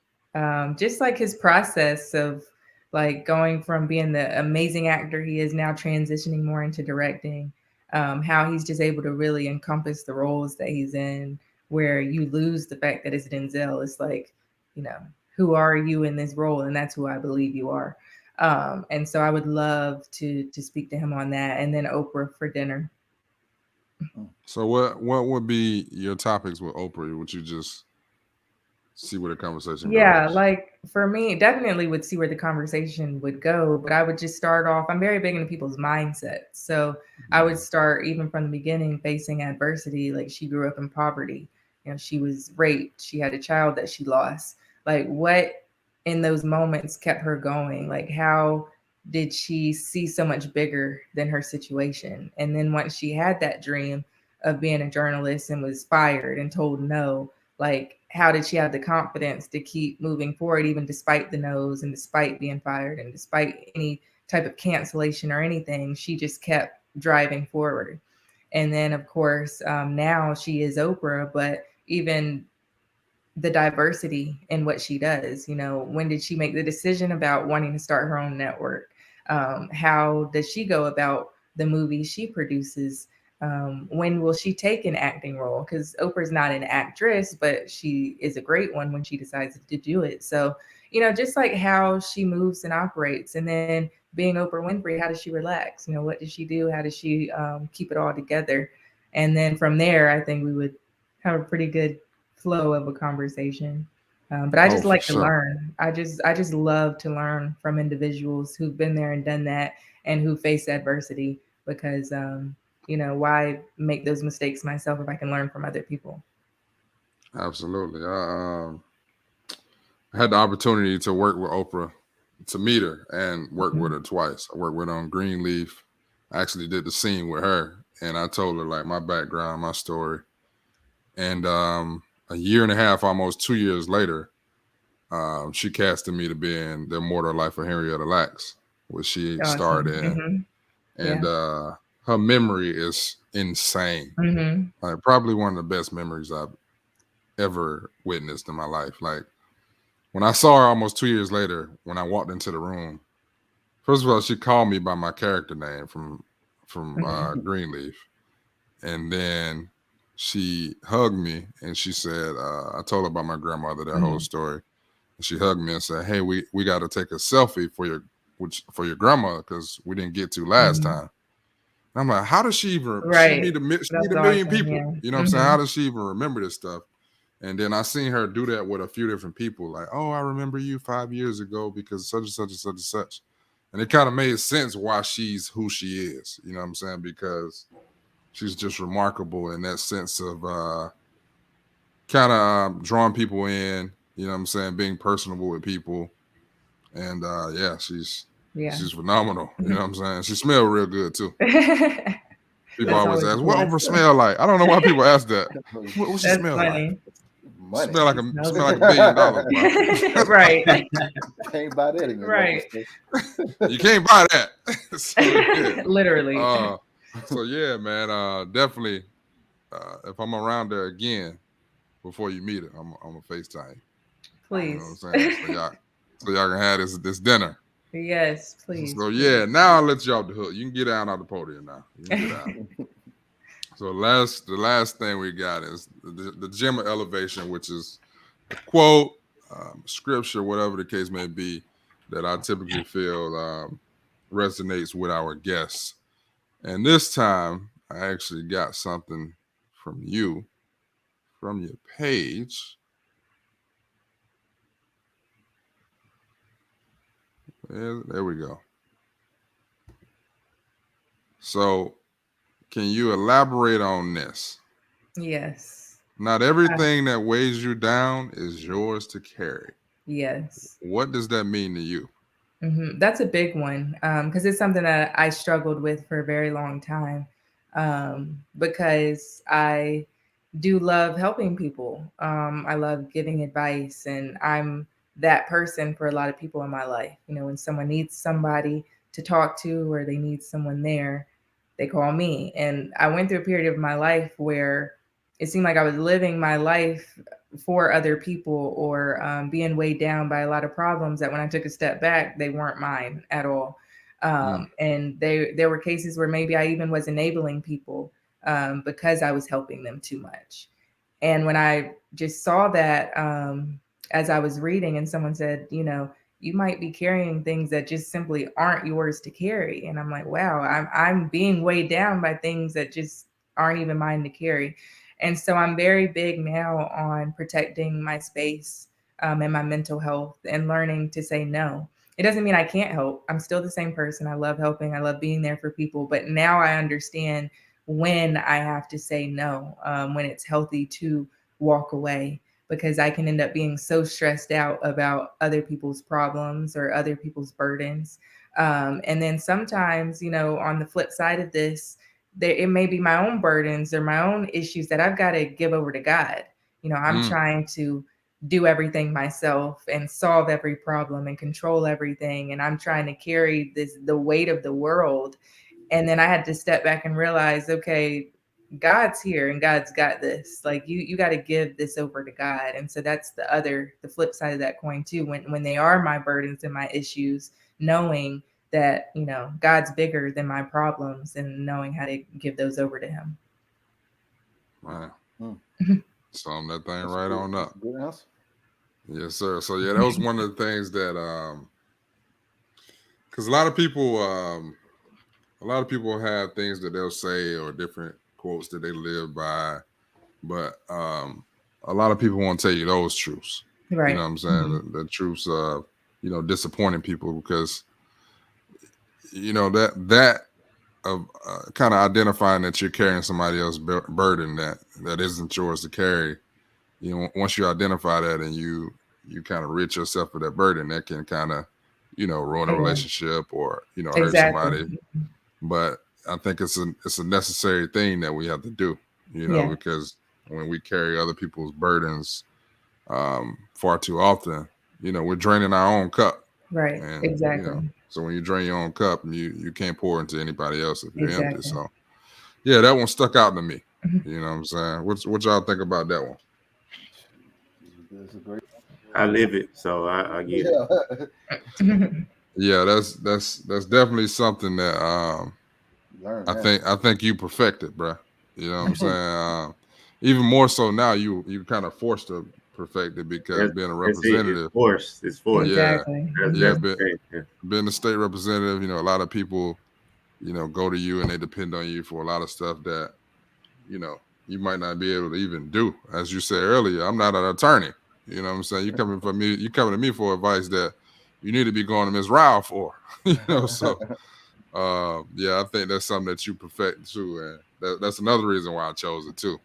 Just like his process of like going from being the amazing actor he is now transitioning more into directing, how he's just able to really encompass the roles that he's in, where you lose the fact that it's Denzel. It's like, who are you in this role? And that's who I believe you are. And so I would love to speak to him on that. And then Oprah for dinner. So what would be your topics with Oprah? Would you just see where the conversation goes? Like for me, definitely would see where the conversation would go, but I would just start off. I'm very big into people's mindset. So I would start even from the beginning facing adversity. Like she grew up in poverty. She was raped. She had a child that she lost. Like what in those moments kept her going? Like how did she see so much bigger than her situation? And then once she had that dream of being a journalist and was fired and told no, like how did she have the confidence to keep moving forward even despite the no's and despite being fired and despite any type of cancellation or anything? She just kept driving forward. And then of course now she is Oprah, but even the diversity in what she does, when did she make the decision about wanting to start her own network? How does she go about the movies she produces? When will she take an acting role? Because Oprah's not an actress, but she is a great one when she decides to do it. So, just like how she moves and operates. And then being Oprah Winfrey, how does she relax? What does she do? How does she keep it all together? And then from there, I think we would have a pretty good flow of a conversation. But I Oh, just for like to sure. learn. I just love to learn from individuals who've been there and done that and who face adversity because why make those mistakes myself if I can learn from other people? Absolutely. I had the opportunity to work with Oprah, to meet her and work with Mhm. her twice. I worked with her on Greenleaf. I actually did the scene with her, and I told her like my background, my story. And a year and a half, almost 2 years later, she casted me to be in The Immortal Life of Henrietta Lacks, which she starred Awesome. in. Yeah. And her memory is insane. hmm Like probably one of the best memories I've ever witnessed in my life. Like when I saw her almost 2 years later, when I walked into the room, first of all, she called me by my character name from Greenleaf, and then she hugged me and she said, I told her about my grandmother, that whole hmm story. And she hugged me and said, "Hey, we got to take a selfie for your grandma because we didn't get to last hmm time." And I'm like, how does she even? She Right. she meet That's a million awesome. people. Yeah. You know what I'm saying? How does she even remember this stuff? And then I seen her do that with a few different people. Like, oh, I remember you 5 years ago because such and such and such and such. And it kind of made sense why she's who she is. You know what I'm saying? Because she's just remarkable in that sense of kind of drawing people in. You know what I'm saying? Being personable with people. And yeah, Yeah. she's phenomenal. You know what I'm saying? She smelled real good too. People That's always always a ask, "What plus. Oprah smell like?" I don't know why people ask that. What she That's smell like? funny. Money. Smell like She a smells smell it. like $1 billion, bro. Right. Can't buy that in your local Right. store. You can't buy that. So yeah. Literally. Uh, so yeah, man. Definitely. If I'm around there again before you meet her, I'm a FaceTime. You know what I'm Please. saying? So y'all can have this dinner. Yes, please, So please. yeah, now I'll let you off the hook. You can get down off the podium now. You can get out. So the last thing we got is the gym of elevation, which is a quote, scripture, whatever the case may be, that I typically feel resonates with our guests. And this time, I actually got something from you, from your page. There we go. So, can you elaborate on this? Yes. Not everything that weighs you down is yours to carry. Yes. What does that mean to you? That's a big one because it's something that I struggled with for a very long time because I do love helping people. I love giving advice, and I'm that person for a lot of people in my life. When someone needs somebody to talk to or they need someone there, they call me. And I went through a period of my life where it seemed like I was living my life for other people or being weighed down by a lot of problems that when I took a step back, they weren't mine at all. Mm, And there were cases where maybe I even was enabling people because I was helping them too much. And when I just saw that as I was reading, and someone said, you might be carrying things that just simply aren't yours to carry. And I'm like, wow, I'm being weighed down by things that just aren't even mine to carry. And so I'm very big now on protecting my space and my mental health and learning to say no. It doesn't mean I can't help. I'm still the same person. I love helping. I love being there for people. But now I understand when I have to say no, when it's healthy to walk away, because I can end up being so stressed out about other people's problems or other people's burdens. And then sometimes, on the flip side of this, it may be my own burdens or my own issues that I've got to give over to God. I'm mm, trying to do everything myself and solve every problem and control everything. And I'm trying to carry the weight of the world. And then I had to step back and realize, okay, God's here and God's got this. Like you got to give this over to God. And so that's the flip side of that coin too. When they are my burdens and my issues, knowing that, God's bigger than my problems and knowing how to give those over to him. man. Hmm. Sum that thing That's right good. on That's up. a good answer. Yes, sir. So yeah, that was one of the things that because a lot of people have things that they'll say or different quotes that they live by, but a lot of people won't tell you those truths. Right. You know what I'm saying? The truths of, disappointing people, because that of kind of identifying that you're carrying somebody else's burden that isn't yours to carry. Once you identify that and you kind of rid yourself of that burden, that can kind of ruin a relationship or hurt somebody. But I think it's a necessary thing that we have to do, because when we carry other people's burdens far too often, we're draining our own cup. Right. And Exactly. so when you drain your own cup, you can't pour into anybody else if you're empty. Exactly. So yeah, that one stuck out to me. You know what I'm saying? What y'all think about that one? It's a great. I live it, so I get it. Yeah, that's definitely something that Learn I that. think you perfected, bro. You know what I'm saying? Even more so now, you kind of forced to perfect it, because being a That's it. It's representative. forced. It's forced. Yeah, Exactly. yeah, That's the thing. Yeah. being a state representative, a lot of people, go to you and they depend on you for a lot of stuff that, you might not be able to even do. As you said earlier, I'm not an attorney. You know what I'm saying? You coming to me for advice that you need to be going to Ms. Rao for. So yeah, I think that's something that you perfect too, and that's another reason why I chose it too.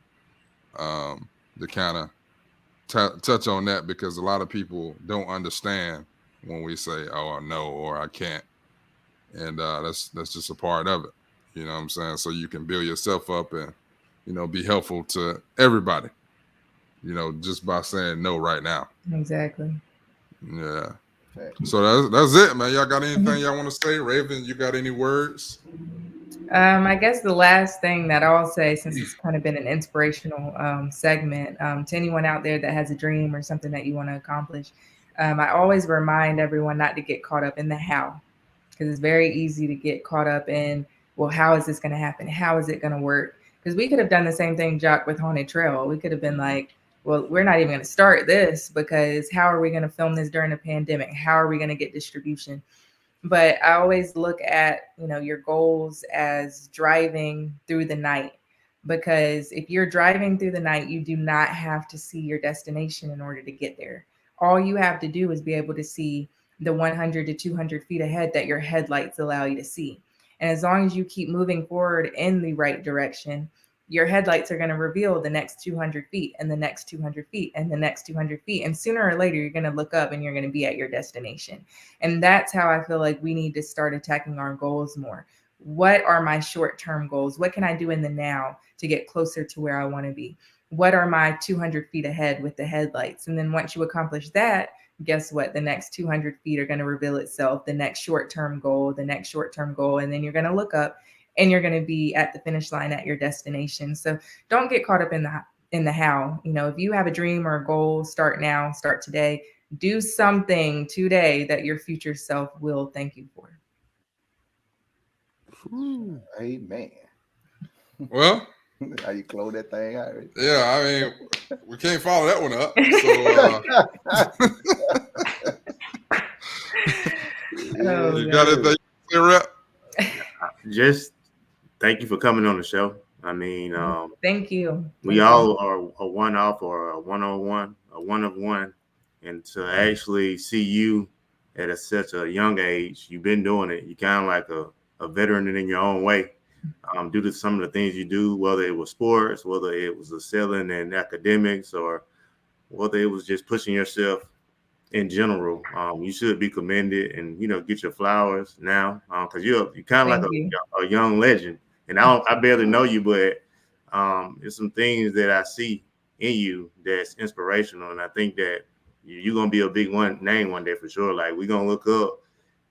To kind of touch on that, because a lot of people don't understand when we say, "Oh, no," or "I can't," and that's just a part of it. You know what I'm saying? So you can build yourself up and be helpful to everybody. Just by saying no right now. Exactly. Yeah. So that's it, man. Y'all got anything y'all want to say? Raven, you got any words? I guess the last thing that I'll say, since it's kind of been an inspirational segment, to anyone out there that has a dream or something that you want to accomplish, I always remind everyone not to get caught up in the how, because it's very easy to get caught up in, well, how is this going to happen? How is it going to work? Because we could have done the same thing, Jock, with Haunted Trail. We could have been like, well, we're not even going to start this, because how are we going to film this during a pandemic? How are we going to get distribution? But I always look at, your goals as driving through the night, because if you're driving through the night, you do not have to see your destination in order to get there. All you have to do is be able to see the 100 to 200 feet ahead that your headlights allow you to see. And as long as you keep moving forward in the right direction, your headlights are going to reveal the next 200 feet and the next 200 feet and the next 200 feet. And sooner or later, you're going to look up and you're going to be at your destination. And that's how I feel like we need to start attacking our goals more. What are my short-term goals? What can I do in the now to get closer to where I want to be? What are my 200 feet ahead with the headlights? And then once you accomplish that, guess what? The next 200 feet are going to reveal itself, the next short-term goal, the next short-term goal. And then you're going to look up and you're going to be at the finish line at your destination. So don't get caught up in the how. If you have a dream or a goal, start now, start today. Do something today that your future self will thank you for. Amen. Well, How you close that thing out? yeah, I mean, we can't follow that one up. So you got anything to rep? Just thank you for coming on the show. I mean, thank you. We all are a one-off or a one-on-one, a one-of-one, and to actually see you at such a young age, you've been doing it. You're kind of like a veteran in your own way, due to some of the things you do, whether it was sports, whether it was excelling in academics, or whether it was just pushing yourself in general. You should be commended and, get your flowers now, because you're kind of like a young legend. And I barely know you, but there's some things that I see in you that's inspirational. And I think that you're going to be a big name one day for sure. Like, we're going to look up,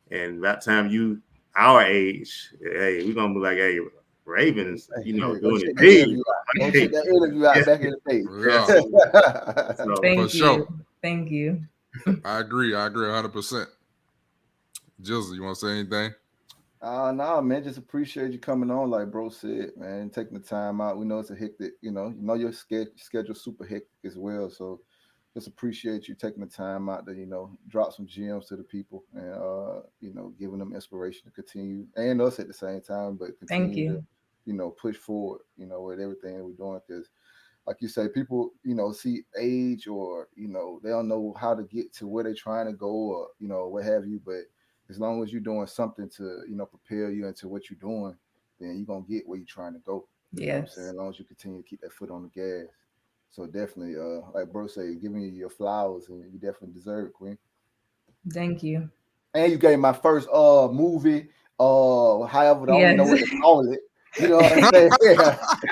and by the time you our age, hey, we're going to be like, hey, Ravens, doing it big. Go check that interview out back in the day. Yeah. So, thank you. Thank you. I agree 100%. Jizzle, you want to say anything? No, man, just appreciate you coming on, like bro said, man, taking the time out. We know it's a hectic, your schedule's super hectic as well. So, just appreciate you taking the time out to, drop some gems to the people and, giving them inspiration to continue, and us at the same time, but Thank continue you. to, push forward, with everything that we're doing. Because like you say, people, see age or, they don't know how to get to where they're trying to go or, what have you. But as long as you're doing something to, prepare you into what you're doing, then you're going to get where you're trying to go. You know what I'm saying? As long as you continue to keep that foot on the gas. So definitely, like bro say, giving you your flowers, and you definitely deserve it, Queen. Thank you. And you gave my first movie, however, I don't know what to call it. You know what I'm saying?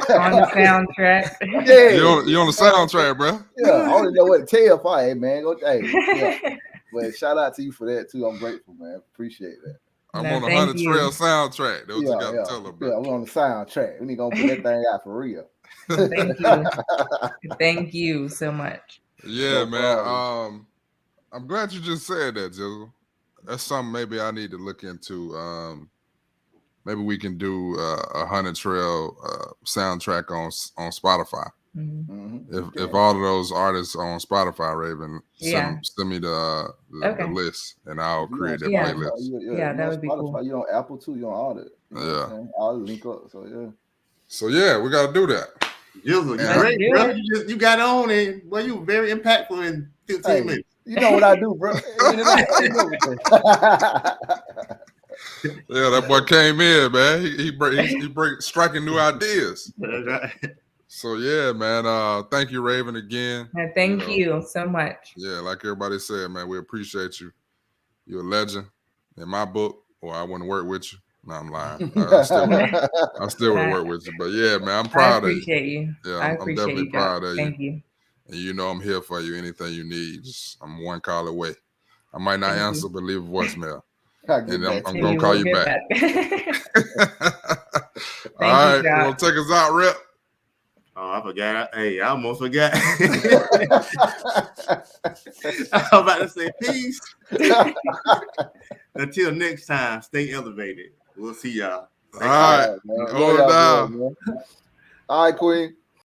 On the soundtrack. Yeah. You on the soundtrack, bro. Yeah, I don't know what to tell you. Hey, man, go. Hey, yeah. But shout out to you for that too. I'm grateful, man. Appreciate that. I'm on the 100 Trail soundtrack. That's what you got to tell them, bro. Yeah, we're on the soundtrack. We need to put that thing out for real. Thank you. Thank you so much. Yeah, No man. problem. I'm glad you just said that, Jizzle. That's something maybe I need to look into. Maybe we can do a 100 Trail soundtrack on Spotify. If all of those artists on Spotify, Raven, send me the list, and I'll create that playlist. That would be Spotify, cool. You on Apple too? You on all that? I'll link up. So yeah, we got to do that. Jizzle, you great, bro. You got on it. Well, you were very impactful in 15 minutes. You know what I do, bro. Yeah, that boy came in, man. He break striking new ideas. So yeah, man. Thank you, Raven, again. Thank you so much. Yeah, like everybody said, man, we appreciate you. You're a legend in my book, or I wouldn't work with you. No, I'm lying. I still would work with you. But yeah, man, I'm proud of you. I appreciate you. Yeah, I'm definitely proud of you. Thank you. And I'm here for you. Anything you need, I'm one call away. I might not answer, but leave a voicemail. And I'm going to call you back. All right. You want to take us out, Rep? Oh, I forgot. Hey, I almost forgot. I'm about to say peace. Until next time, stay elevated. We'll see y'all. All right. Hold it down. All right, Queen.